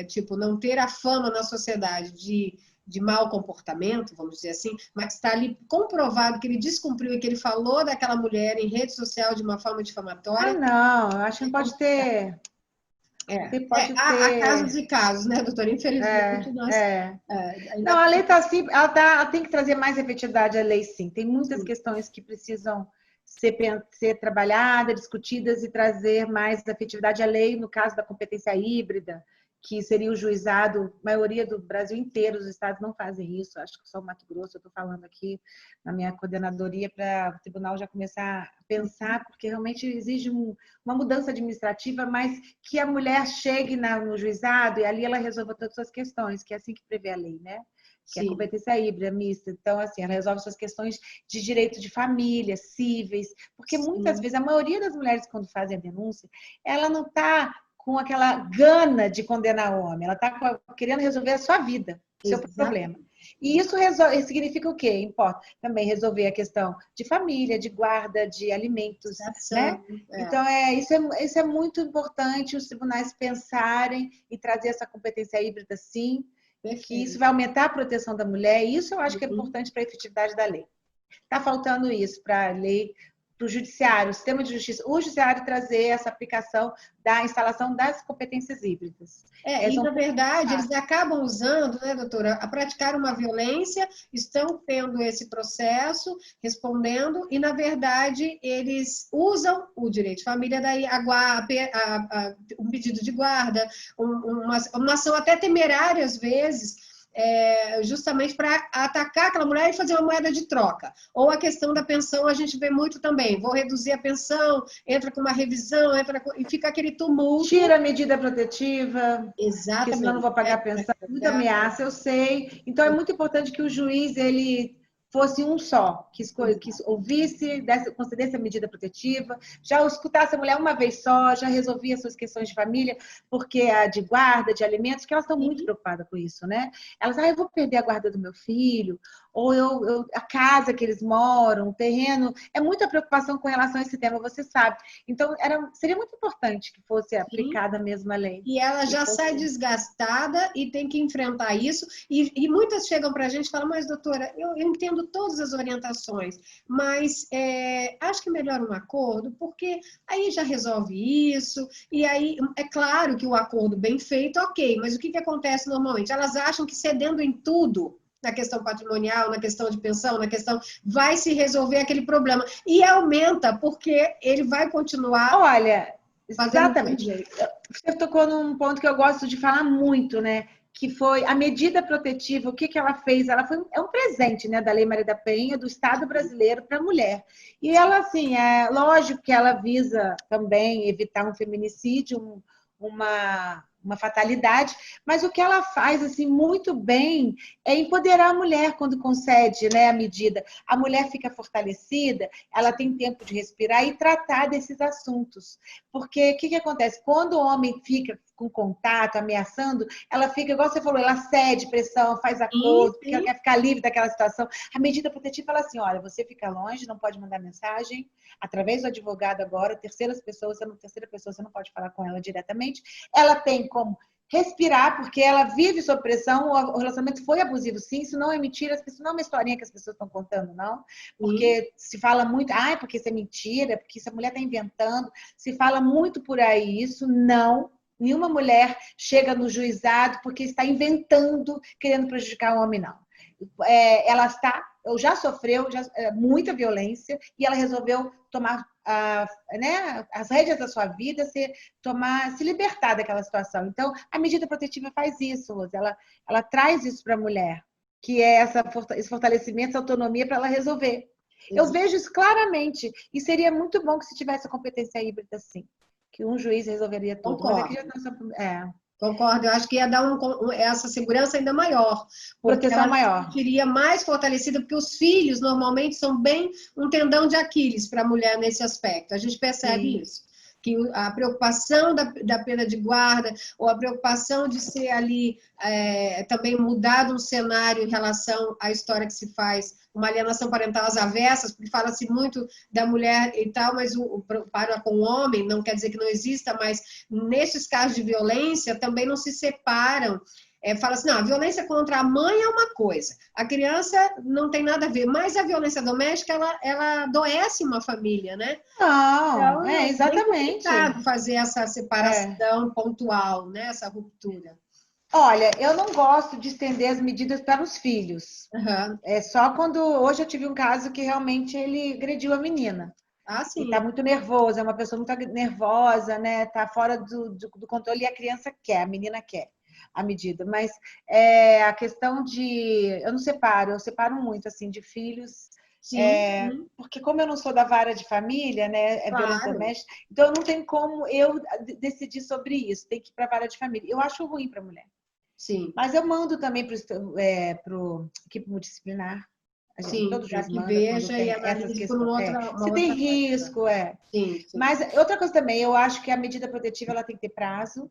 tipo, não ter a fama na sociedade de mau comportamento, vamos dizer assim, mas está ali comprovado que ele descumpriu e que ele falou daquela mulher em rede social de uma forma difamatória. Não, eu acho que não pode ter... Há casos e casos, né, doutora? Infelizmente, Não, a lei está assim, ela tem que trazer mais efetividade à lei, sim. Tem muitas questões que precisam ser trabalhadas, discutidas e trazer mais efetividade à lei, no caso da competência híbrida, que seria o juizado, a maioria do Brasil inteiro, os estados não fazem isso, acho que só o Mato Grosso, eu estou falando aqui na minha coordenadoria para o tribunal já começar a pensar, porque realmente exige uma mudança administrativa, mas que a mulher chegue no juizado e ali ela resolva todas as suas questões, que é assim que prevê a lei, né? Que é a competência híbrida, mista. Então, assim, ela resolve suas questões de direito de família, cíveis, porque muitas vezes, a maioria das mulheres, quando fazem a denúncia, ela não está com aquela gana de condenar o homem, ela está querendo resolver a sua vida, o seu problema. E isso significa o quê? Importa também resolver a questão de família, de guarda, de alimentos, né? Então, isso é muito importante os tribunais pensarem e trazer essa competência híbrida, sim, que isso vai aumentar a proteção da mulher, e isso eu acho que é importante para a efetividade da lei. Está faltando isso para a lei, para o judiciário, o sistema de justiça, o judiciário trazer essa aplicação da instalação das competências híbridas. E, na verdade, eles acabam usando, né, doutora, a praticar uma violência, estão tendo esse processo, respondendo, e, na verdade, eles usam o direito de família, daí um pedido de guarda, uma ação até temerária, às vezes, justamente para atacar aquela mulher e fazer uma moeda de troca. Ou a questão da pensão, a gente vê muito também. Vou reduzir a pensão, entra com uma revisão, e fica aquele tumulto. Tira a medida protetiva. Exatamente. Porque senão eu não vou pagar a pensão. Muita ameaça, eu sei. Então, é muito importante que o juiz, ele fosse um só, que ouvisse, concedesse a medida protetiva, já escutasse a mulher uma vez só, já resolvia suas questões de família, porque a de guarda, de alimentos, que elas estão muito preocupadas com isso, né? Elas, eu vou perder a guarda do meu filho, ou a casa que eles moram, o terreno, é muita preocupação com relação a esse tema, você sabe. Então, seria muito importante que fosse aplicada a mesma lei. E ela já sai desgastada e tem que enfrentar isso, e muitas chegam para a gente e falam, mas doutora, eu entendo todas as orientações, mas acho que é melhor um acordo, porque aí já resolve isso, e aí é claro que o acordo bem feito, ok, mas o que acontece normalmente? Elas acham que cedendo em tudo, na questão patrimonial, na questão de pensão, na questão... Vai se resolver aquele problema. E aumenta, porque ele vai continuar... Olha, fazendo exatamente. Você tocou num ponto que eu gosto de falar muito, né? Que foi a medida protetiva, o que que ela fez? É um presente, né, da Lei Maria da Penha, do Estado brasileiro para a mulher. E ela, assim, é lógico que ela visa também evitar um feminicídio, uma fatalidade, mas o que ela faz, assim, muito bem é empoderar a mulher quando concede, né, a medida. A mulher fica fortalecida, ela tem tempo de respirar e tratar desses assuntos. Porque o que que acontece? Quando o homem fica com contato, ameaçando, ela fica, igual você falou, ela cede pressão, faz acordo, porque ela quer ficar livre daquela situação. A medida protetiva fala assim, olha, você fica longe, não pode mandar mensagem, através do advogado agora, terceira pessoa, você não pode falar com ela diretamente. Ela tem como respirar, porque ela vive sob pressão, o relacionamento foi abusivo, sim, isso não é mentira, isso não é uma historinha que as pessoas estão contando, não, porque se fala muito, porque isso é mentira, porque isso a mulher está inventando, se fala muito por aí, isso não. Nenhuma mulher chega no juizado porque está inventando, querendo prejudicar o homem, não. Ela já sofreu muita violência e ela resolveu tomar né, as rédeas da sua vida, se libertar daquela situação. Então, a medida protetiva faz isso, Rose. Ela traz isso para a mulher, que é esse fortalecimento, essa autonomia para ela resolver. Eu vejo isso claramente. E seria muito bom que se tivesse a competência híbrida, sim. Que um juiz resolveria tudo. Concordo. Mas aqui Concordo, eu acho que ia dar essa segurança ainda maior. Proteção maior. Ela seria mais fortalecida, porque os filhos normalmente são bem um tendão de Aquiles para a mulher nesse aspecto. A gente percebe isso. Que a preocupação da pena de guarda, ou a preocupação de ser ali também mudado um cenário em relação à história que se faz, uma alienação parental às avessas, porque fala-se muito da mulher e tal, mas para com o homem, não quer dizer que não exista, mas nesses casos de violência também não se separam. Fala assim, não, a violência contra a mãe é uma coisa, a criança não tem nada a ver, mas a violência doméstica, ela adoece uma família, né? Não, Então, exatamente. É complicado fazer essa separação pontual, né? Essa ruptura. Olha, eu não gosto de estender as medidas para os filhos. Uhum. É só quando... Hoje eu tive um caso que realmente ele agrediu a menina. Sim. E tá muito nervoso, é uma pessoa muito nervosa, né? Tá fora do controle e a criança quer, a menina quer a medida. Mas a questão de... Eu não separo, eu separo muito, assim, de filhos... Sim. Porque como eu não sou da vara de família, né, violência doméstica, então não tem como eu decidir sobre isso, tem que ir para a vara de família. Eu acho ruim para a mulher. Sim. Mas eu mando também para o equipe multidisciplinar. A gente, todo juiz que manda veja e analise por uma outra se tem risco, Sim. Mas outra coisa também, eu acho que a medida protetiva ela tem que ter prazo.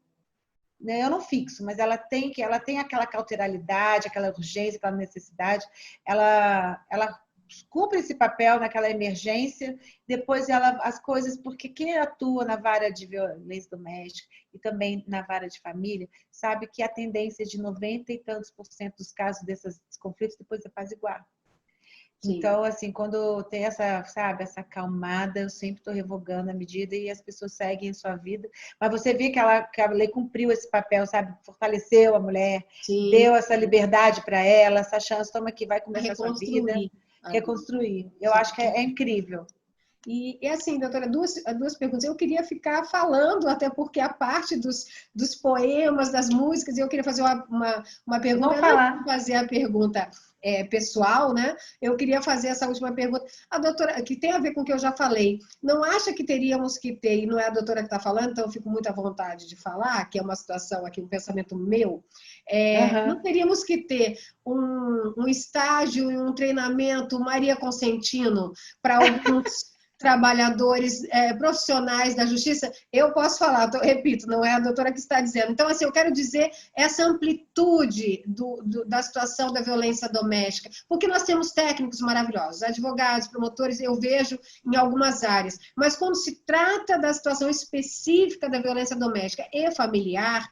Né? Eu não fixo, mas ela tem aquela cauteralidade, aquela urgência, aquela necessidade. Ela cumpre esse papel naquela emergência, depois as coisas, porque quem atua na vara de violência doméstica e também na vara de família, sabe que a tendência de 90 e tantos % dos casos desses conflitos depois é apaziguar. Então, assim, quando tem essa acalmada, eu sempre estou revogando a medida e as pessoas seguem a sua vida. Mas você vê que a lei cumpriu esse papel, sabe? Fortaleceu a mulher, deu essa liberdade para ela, essa chance, toma aqui, vai começar a sua vida. Reconstruir. Eu acho que é incrível. E assim, doutora, duas perguntas. Eu queria ficar falando, até porque a parte dos poemas, das músicas, eu queria fazer uma pergunta. Vamos falar. Antes de fazer a pergunta pessoal, né? Eu queria fazer essa última pergunta. A doutora, que tem a ver com o que eu já falei, não acha que teríamos que ter, e não é a doutora que está falando, então eu fico muito à vontade de falar, que é uma situação aqui, um pensamento meu, não teríamos que ter um estágio e um treinamento Maria Consentino para alguns trabalhadores profissionais da justiça? Eu posso falar, repito, não é a doutora que está dizendo. Então, assim, eu quero dizer essa amplitude da situação da violência doméstica, porque nós temos técnicos maravilhosos, advogados, promotores, eu vejo em algumas áreas, mas quando se trata da situação específica da violência doméstica e familiar,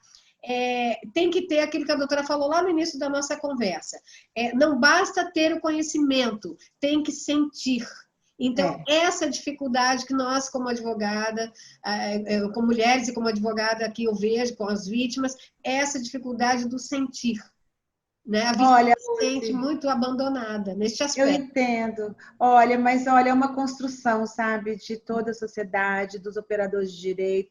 tem que ter aquilo que a doutora falou lá no início da nossa conversa. Não basta ter o conhecimento, tem que sentir. Então, essa dificuldade que nós, como advogada, como mulheres e como advogada que eu vejo com as vítimas, essa dificuldade do sentir. né? A vítima Olha, se sente muito abandonada neste eu aspecto. entendo. Olha, mas olha, é uma construção, sabe, de toda a sociedade, dos operadores de direito.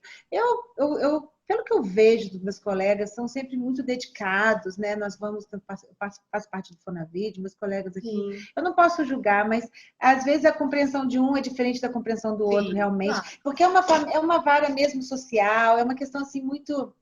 Pelo que eu vejo dos meus colegas, são sempre muito dedicados, né? Nós vamos, faço parte do Fonavide, meus colegas aqui. Sim, Eu não posso julgar, mas às vezes a compreensão de um é diferente da compreensão do outro, sim, realmente, claro. porque é uma vara mesmo social, é uma questão assim muito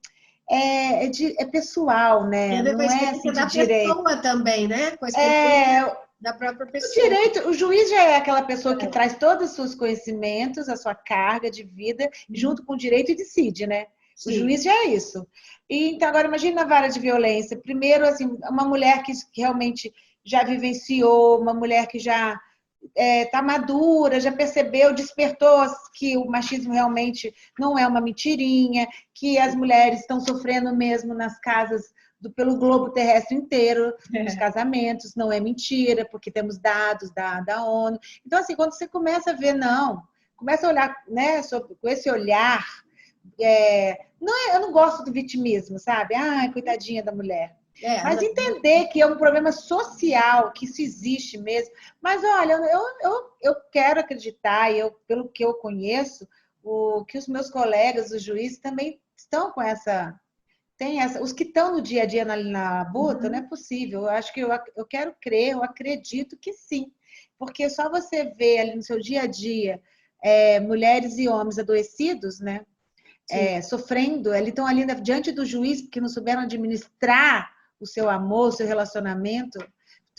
é pessoal, Tem né? a ver com a Não é assim experiência de da direito. pessoa também, né? Com a experiência É, da própria o pessoa. direito, o juiz já é aquela pessoa que É. traz todos os seus conhecimentos, a sua carga de vida, junto com o direito e decide, né? O Sim, juiz já é isso. E, então, agora imagine na vara de violência. Primeiro, assim, uma mulher que realmente já vivenciou, uma mulher que já está madura, já percebeu, despertou que o machismo realmente não é uma mentirinha, que as mulheres estão sofrendo mesmo nas casas pelo globo terrestre inteiro, os é. casamentos, não é mentira, porque temos dados da ONU. Então, assim, quando você começa a ver, não, começa a olhar, né, com esse olhar, eu não gosto do vitimismo, sabe? Ai, coitadinha da mulher. É, Mas entender que é um problema social, que isso existe mesmo. Mas olha, eu quero acreditar, e pelo que eu conheço, que os meus colegas, os juízes, também estão com essa. Os que estão no dia a dia na luta, não é uhum, possível. Eu acho que eu quero crer, eu acredito que sim. Porque só você vê ali no seu dia a dia mulheres e homens adoecidos, né? sim. Sofrendo, eles estão ali diante do juiz porque não souberam administrar o seu amor, o seu relacionamento.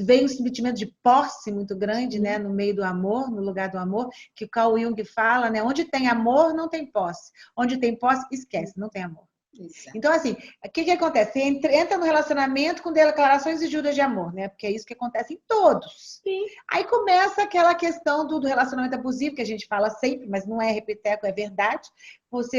Veio um sentimento de posse muito grande, né, Sim, no meio do amor, no lugar do amor, que o Carl Jung fala, né, onde tem amor, não tem posse. Onde tem posse, esquece, não tem amor. exato. Então, assim, o que acontece? Você entra no relacionamento com declarações e juras de amor, né? Porque é isso que acontece em todos. Sim, Aí começa aquela questão do relacionamento abusivo, que a gente fala sempre, mas não é repeteco, é verdade.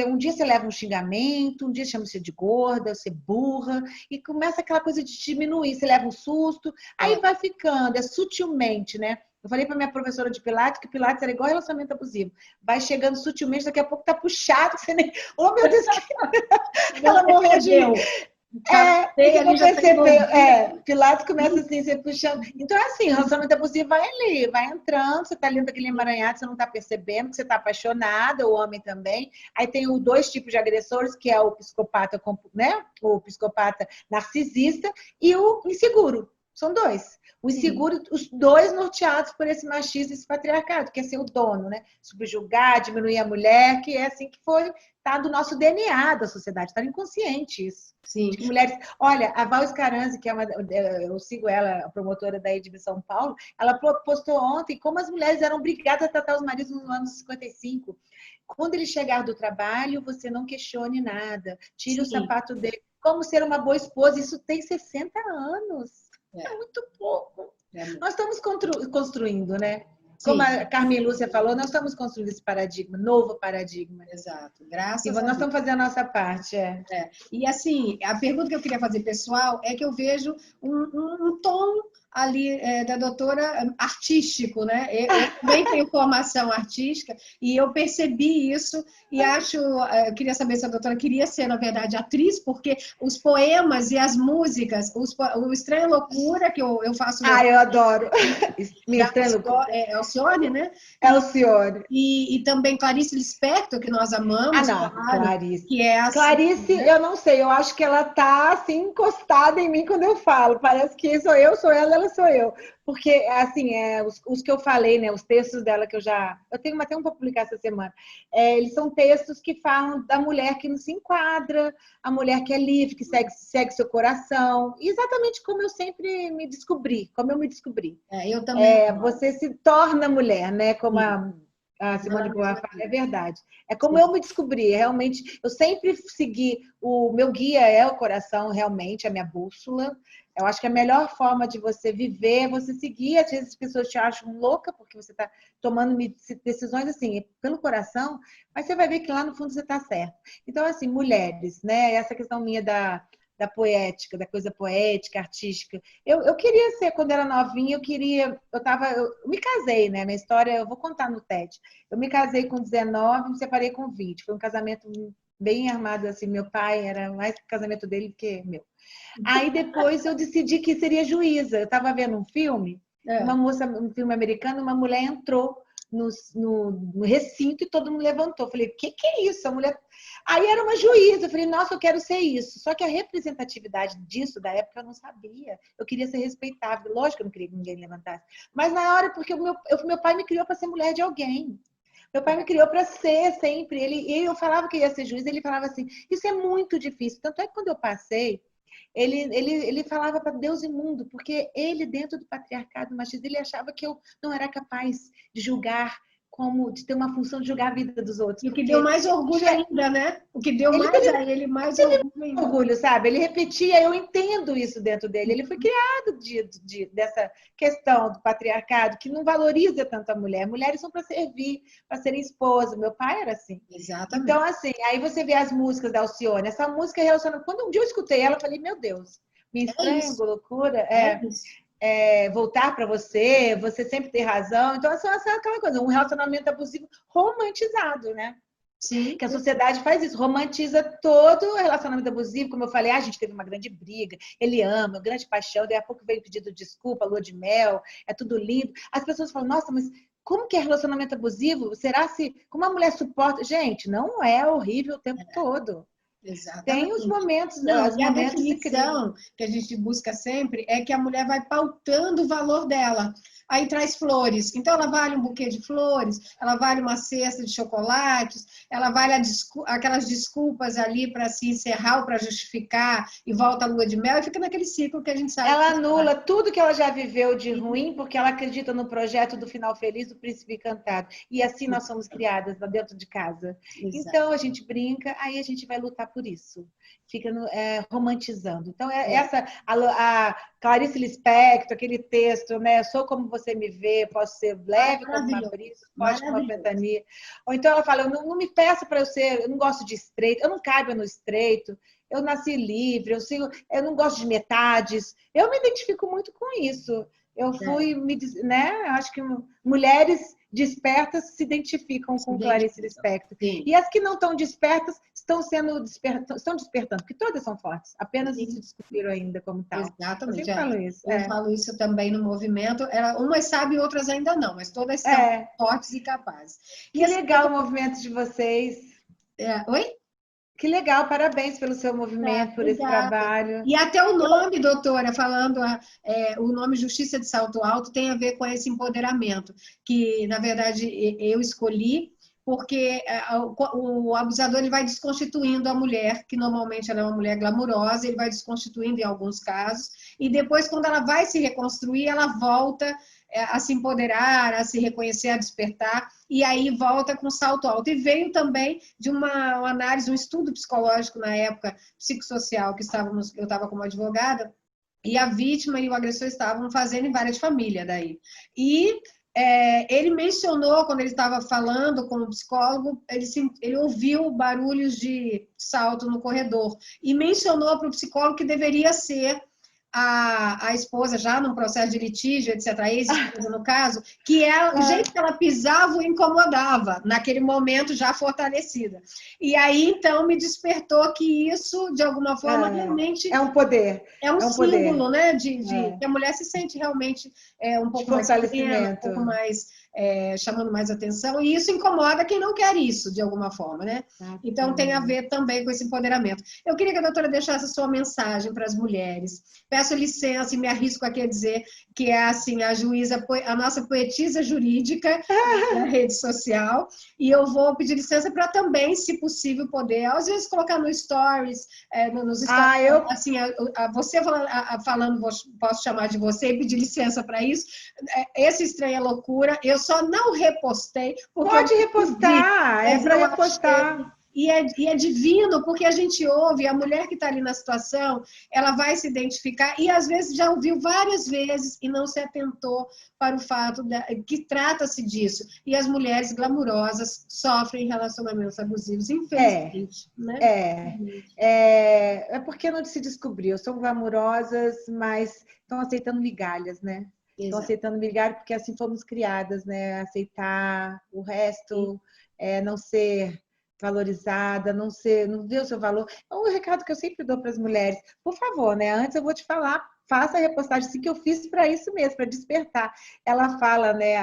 Um dia você leva um xingamento, um dia chama você de gorda, você burra, e começa aquela coisa de diminuir, você leva um susto, é. aí vai ficando, sutilmente, né? Eu falei para minha professora de Pilates que Pilates era igual relacionamento abusivo. Vai chegando sutilmente, daqui a pouco tá puxado, você nem. Oh, meu Deus, Não ela morreu de. percebeu. Captei Você ali, não já está percebeu. envolvida. Pilates começa assim, você puxando. Então, é assim, o relacionamento abusivo vai ali, vai entrando, você tá ali naquele emaranhado, você não tá percebendo que você tá apaixonada, o homem também. Aí tem os dois tipos de agressores, que é o psicopata, né? O psicopata narcisista e o inseguro. São dois. O Sim, inseguro, os dois norteados por esse machismo, esse patriarcado, que é ser o dono, né? Subjugar, diminuir a mulher, que é assim que foi, tá do nosso DNA da sociedade, tá inconsciente isso. sim. De que mulheres. Olha, a Val Scaranzi, que é eu sigo ela, a promotora da EDB São Paulo, ela postou ontem como as mulheres eram obrigadas a tratar os maridos nos anos 55. Quando ele chegar do trabalho, você não questione nada, tire o Sim. sapato dele. Como ser uma boa esposa? Isso tem 60 anos. É É, muito pouco. é, Nós estamos construindo, né? Como sim, a Carmen Lúcia falou, nós estamos construindo esse paradigma, novo paradigma. exato. E Graças a nós Deus. estamos fazendo a nossa parte. É. E assim, a pergunta que eu queria fazer, pessoal, é que eu vejo um tom ali da doutora artístico, né? Eu também tenho formação artística e eu percebi isso e acho, eu queria saber se a doutora queria ser, na verdade, atriz, porque os poemas e as músicas, o Estranha Loucura, que eu faço Eu adoro. Minha da estrela Alcione, né? é o senhor. E também Clarice Lispector, que nós amamos, Não, claro, Clarice. que é assim, Clarice, né? eu não sei, eu acho que ela tá assim encostada em mim quando eu falo. Parece que sou ela sou eu. Porque, assim, os que eu falei, né? Os textos dela que eu já. Eu tenho até um para publicar essa semana. Eles são textos que falam da mulher que não se enquadra, a mulher que é livre, que segue seu coração. E exatamente como eu sempre me descobri, como eu me descobri. Eu também adoro. Você se torna mulher, né? Como Sim, a ela Simone de Beauvoir mesma fala, é diz. verdade. É como Sim, eu me descobri, realmente. Eu sempre segui, o meu guia é o coração, realmente, a minha bússola. Eu acho que a melhor forma de você viver é você seguir. Às vezes as pessoas te acham louca porque você está tomando decisões assim, pelo coração, mas você vai ver que lá no fundo você está certo. Então, assim, mulheres, né? Essa questão minha da poética, da coisa poética, artística. Eu queria ser, quando era novinha, eu me casei, né? Minha história, eu vou contar no TED. Eu me casei com 19, me separei com 20. Foi um casamento bem armado assim. Meu pai era mais casamento dele do que meu. Aí depois eu decidi que seria juíza. Eu estava vendo um filme, um filme americano, uma mulher entrou no recinto e todo mundo levantou. Eu falei, o que é isso? A mulher. Aí era uma juíza. Eu falei, nossa, eu quero ser isso. Só que a representatividade disso, da época, eu não sabia. Eu queria ser respeitável. Lógico que eu não queria que ninguém levantasse. Mas na hora, porque meu pai me criou para ser mulher de alguém. Meu pai me criou para ser sempre. Eu falava que ia ser juiz, ele falava assim: isso é muito difícil. Tanto é que quando eu passei, ele falava para Deus e mundo, porque ele, dentro do patriarcado machista, ele achava que eu não era capaz de julgar, de ter uma função de julgar a vida dos outros. E o que deu mais orgulho ainda, né? O que deu mais a ele, mais orgulho ainda. Orgulho, sabe? Ele repetia, eu entendo isso dentro dele. Ele foi criado dessa questão do patriarcado, que não valoriza tanto a mulher. Mulheres são para servir, para serem esposa. Meu pai era assim. Exatamente. Então, assim, aí você vê as músicas da Alcione. Essa música relaciona. Quando um dia eu escutei ela, eu falei, meu Deus, me estranho, loucura. Voltar para você, você sempre ter razão. Então, essa é aquela coisa, um relacionamento abusivo romantizado, né? Sim. Que a sociedade faz isso, romantiza todo o relacionamento abusivo. Como eu falei, a gente teve uma grande briga, ele ama, grande paixão, daí a pouco veio pedido de desculpa, lua de mel, é tudo lindo. As pessoas falam, nossa, mas como que é relacionamento abusivo? Será se... Como a mulher suporta? Gente, não é horrível o tempo todo. Exatamente. Tem os momentos... Não, os e a momentos definição que a gente busca sempre é que a mulher vai pautando o valor dela. Aí traz flores. Então, ela vale um buquê de flores, ela vale uma cesta de chocolates, ela vale aquelas desculpas ali para se encerrar ou para justificar e volta a lua de mel e fica naquele ciclo que a gente sabe. Ela anula tudo que ela já viveu de ruim porque ela acredita no projeto do final feliz do príncipe encantado. E assim nós somos criadas lá dentro de casa. Exato. Então, a gente brinca, aí a gente vai lutar por isso. Fica romantizando. Então, essa a Clarice Lispector, aquele texto, né? Sou como você me vê, posso ser leve como uma brisa, forte como uma ventania. Ou então ela fala, não me peça para eu ser, eu não gosto de estreito, eu não caibo no estreito, eu nasci livre, eu não gosto de metades. Eu me identifico muito com isso. Eu fui, né? Acho que mulheres despertas se identificam com Clarice Lispector. E as que não estão despertas estão despertando, porque todas são fortes, apenas não se descobriram ainda como tal. Exatamente. Eu sempre falo isso. Eu falo isso também no movimento. Umas sabem, outras ainda não, mas todas são fortes e capazes. Que legal o movimento de vocês. Oi? Que legal, parabéns pelo seu movimento, por esse trabalho. E até o nome, doutora, falando, o nome Justiça de Salto Alto tem a ver com esse empoderamento, que, na verdade, eu escolhi, porque o abusador ele vai desconstituindo a mulher, que normalmente ela é uma mulher glamurosa, ele vai desconstituindo em alguns casos, e depois, quando ela vai se reconstruir, ela volta a se empoderar, a se reconhecer, a despertar, e aí volta com salto alto. E veio também de uma análise, um estudo psicológico na época, psicossocial, que eu estava como advogada, e a vítima e o agressor estavam fazendo em várias famílias daí. E ele mencionou, quando ele estava falando com o psicólogo, ele ouviu barulhos de salto no corredor, e mencionou para o psicólogo que deveria ser a esposa, já num processo de litígio, etc., a ex-esposa no caso, que o jeito que ela pisava o incomodava, naquele momento já fortalecida. E aí, então, me despertou que isso, de alguma forma, realmente... É um poder. É um símbolo, né? Que a mulher se sente realmente um pouco mais plena, um pouco mais chamando mais atenção, e isso incomoda quem não quer isso, de alguma forma, né? Então, tem a ver também com esse empoderamento. Eu queria que a doutora deixasse a sua mensagem para as mulheres. Peço licença e me arrisco aqui a dizer que é assim, a juíza, a nossa poetisa jurídica da rede social, e eu vou pedir licença para também, se possível, poder, às vezes, colocar no stories, nos stories, assim, você falando, posso chamar de você e pedir licença para isso. Esse Estranha Loucura, eu só não repostei. Pode repostar, é para repostar. E é divino, porque a gente ouve, a mulher que está ali na situação, ela vai se identificar, e às vezes já ouviu várias vezes e não se atentou para o fato que trata-se disso. E as mulheres glamurosas sofrem relacionamentos abusivos, infelizmente. É porque não se descobriu. São glamurosas, mas estão aceitando migalhas, né? Estão aceitando migalhas porque assim fomos criadas, né? Aceitar o resto, não ser... valorizada, não ver o seu valor. É um recado que eu sempre dou para as mulheres. Por favor, né? Antes eu vou te falar, faça a repostagem assim que eu fiz para isso mesmo, para despertar. Ela fala, né,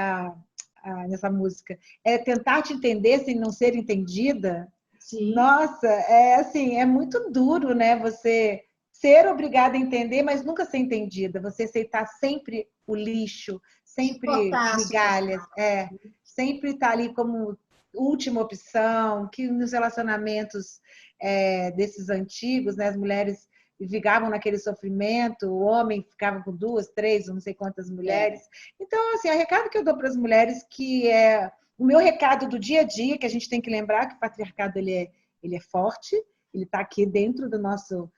nessa música, é tentar te entender sem não ser entendida. Sim. Nossa, é assim, é muito duro, né? Você ser obrigada a entender, mas nunca ser entendida. Você aceitar sempre o lixo, sempre Cortar a migalhas, situação. sempre estar ali como última opção, que nos relacionamentos desses antigos, né, as mulheres vigavam naquele sofrimento, o homem ficava com 2, 3, não sei quantas mulheres. Então, assim, o recado que eu dou para as mulheres que é o meu recado do dia a dia, que a gente tem que lembrar que o patriarcado ele é forte, ele está aqui dentro do nosso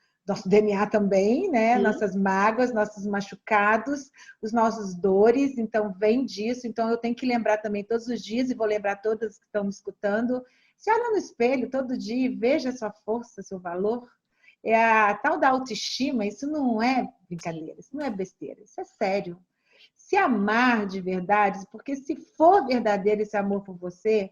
DNA também, né? Sim. Nossas mágoas, nossos machucados, os nossos dores, então vem disso. Então eu tenho que lembrar também todos os dias, e vou lembrar todas que estão me escutando. Se olha no espelho todo dia e veja a sua força, seu valor. É a tal da autoestima, isso não é brincadeira, isso não é besteira, isso é sério. Se amar de verdade, porque se for verdadeiro esse amor por você,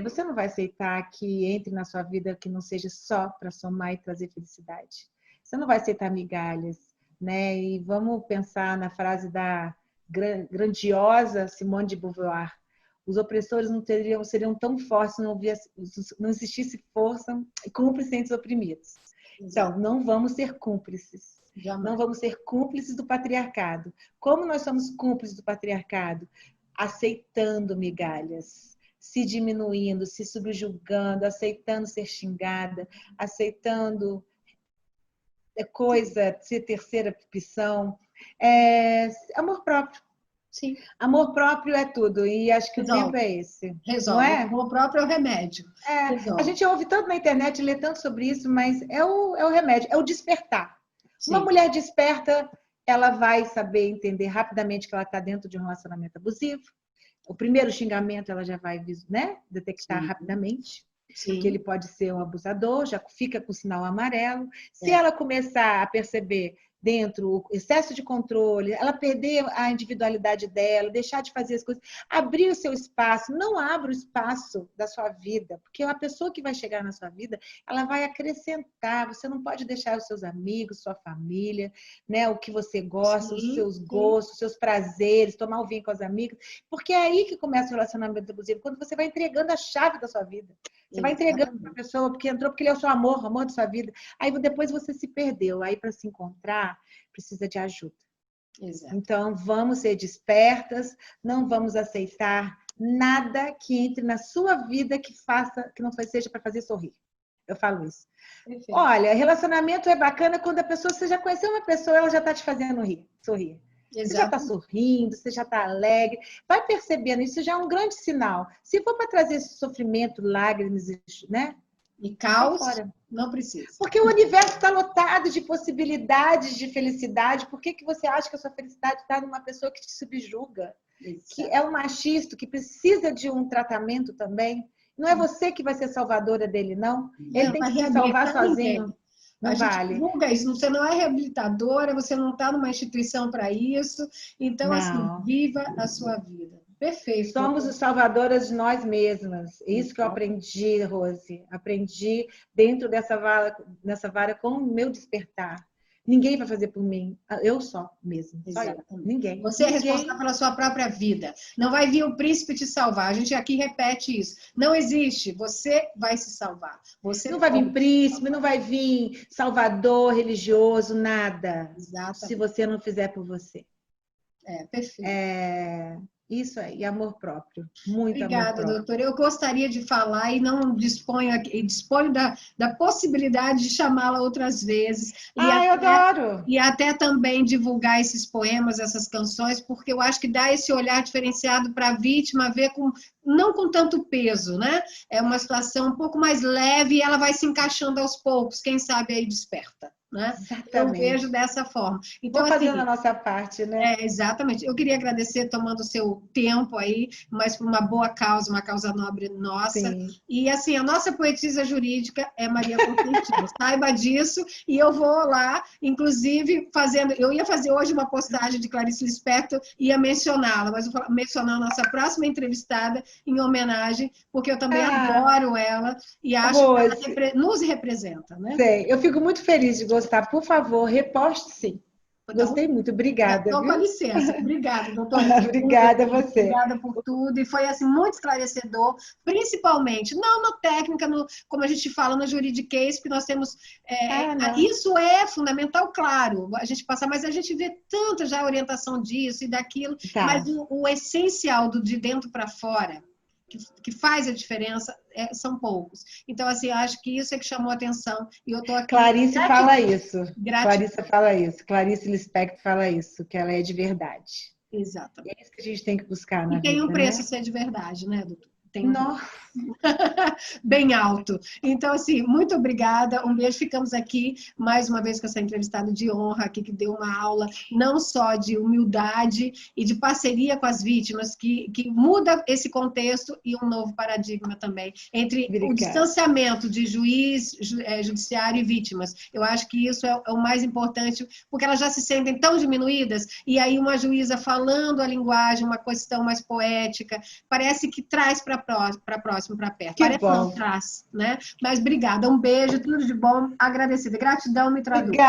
você não vai aceitar que entre na sua vida que não seja só para somar e trazer felicidade. Você não vai aceitar migalhas, né? E vamos pensar na frase da grandiosa Simone de Beauvoir. Os opressores não seriam tão fortes se não existisse força e cúmplices oprimidos. Então, não vamos ser cúmplices. Jamais. Não vamos ser cúmplices do patriarcado. Como nós somos cúmplices do patriarcado? Aceitando migalhas, se diminuindo, se subjugando, aceitando ser xingada, aceitando ser terceira opção. Amor próprio. Sim. Amor próprio é tudo, e acho que Resolve. O tempo é esse. Resolve. Não é? O amor próprio é o remédio. A gente ouve tanto na internet, lê tanto sobre isso, mas é o remédio, é o despertar. Sim. Uma mulher desperta, ela vai saber entender rapidamente que ela está dentro de um relacionamento abusivo. O primeiro xingamento ela já vai, né, detectar rapidamente. Sim. Que ele pode ser um abusador, já fica com o sinal amarelo. Se ela começar a perceber dentro o excesso de controle, ela perder a individualidade dela, deixar de fazer as coisas, abrir o seu espaço, não abra o espaço da sua vida, porque a pessoa que vai chegar na sua vida, ela vai acrescentar, você não pode deixar os seus amigos, sua família, né, o que você gosta, os seus gostos, os seus prazeres, tomar o vinho com os amigos, porque é aí que começa o relacionamento abusivo, quando você vai entregando a chave da sua vida. Você vai entregando para a pessoa porque entrou, porque ele é o seu amor, o amor da sua vida. Aí depois você se perdeu. Aí para se encontrar, precisa de ajuda. Exato. Então vamos ser despertas, não vamos aceitar nada que entre na sua vida que não seja para fazer sorrir. Eu falo isso. Perfeito. Olha, relacionamento é bacana quando a pessoa, você já conheceu uma pessoa, ela já está te fazendo sorrir. Exato. Você já está sorrindo, você já está alegre. Vai percebendo, isso já é um grande sinal. Se for para trazer esse sofrimento, lágrimas, né? E caos, não precisa. Porque o universo está lotado de possibilidades de felicidade. Por que você acha que a sua felicidade está numa pessoa que te subjuga? Exato. Que é um machista, que precisa de um tratamento também? Não é você que vai ser salvadora dele, não. Ele tem que se salvar sozinho. Não vale. Divulga isso, você não é reabilitadora, você não está numa instituição para isso. Então, assim, viva a sua vida. Perfeito. Somos os salvadoras de nós mesmas. Isso que eu aprendi, Rose. Aprendi dentro nessa vara com o meu despertar. Ninguém vai fazer por mim. Eu só mesmo. Só eu. Ninguém. Você é responsável pela sua própria vida. Não vai vir o príncipe te salvar. A gente aqui repete isso. Não existe. Você vai se salvar. Você não vai vir príncipe, não vai vir salvador religioso, nada. Exatamente. Se você não fizer por você. Perfeito. Isso aí, amor próprio. Muito Obrigada, amor próprio. doutora. Eu gostaria de falar e não disponho da possibilidade de chamá-la outras vezes. Eu adoro! E até também divulgar esses poemas, essas canções, porque eu acho que dá esse olhar diferenciado para a vítima, ver não com tanto peso, né? É uma situação um pouco mais leve e ela vai se encaixando aos poucos. Quem sabe aí desperta. né? Exatamente. Eu vejo dessa forma. Então, vamos fazendo assim, a nossa parte, né? exatamente. Eu queria agradecer tomando o seu tempo aí, mas por uma boa causa, uma causa nobre nossa. Sim. E assim, a nossa poetisa jurídica é Maria Constantino. Saiba disso, e eu vou lá, inclusive, eu ia fazer hoje uma postagem de Clarice Lispector, ia mencioná-la, mas eu vou mencionar a nossa próxima entrevistada em homenagem, porque eu também adoro ela e acho que ela nos representa, né? Sei. Eu fico muito feliz de gostar. Por favor, reposte sim. Gostei muito, obrigada, Então, viu? com licença. Obrigada, doutora. Obrigada a você. Obrigada por tudo. E foi assim, muito esclarecedor, principalmente, não na técnica, como a gente fala no juridiquês, que nós temos. Isso é fundamental, claro, a gente passa, mas a gente vê tanta já orientação disso e daquilo, mas o essencial de dentro para fora, que faz a diferença, são poucos. Então, assim, acho que isso é que chamou a atenção. E eu estou aqui. Clarice fala isso. Gratidão. Clarice fala isso. Clarice Lispector fala isso, que ela é de verdade. Exatamente. E é isso que a gente tem que buscar na vida, E tem um preço né? ser de verdade, né, doutor? Nossa. Bem alto. Então, assim, muito obrigada. Um beijo. Ficamos aqui mais uma vez com essa entrevistada de honra aqui, que deu uma aula não só de humildade e de parceria com as vítimas, que muda esse contexto e um novo paradigma também entre o distanciamento de juiz, judiciário e vítimas. Eu acho que isso é o mais importante, porque elas já se sentem tão diminuídas, e aí uma juíza falando a linguagem, uma questão mais poética, parece que traz para próximo, para perto. Que Parece bom. não traz, né? Mas obrigada, um beijo, tudo de bom, agradecida. Gratidão, me traduz.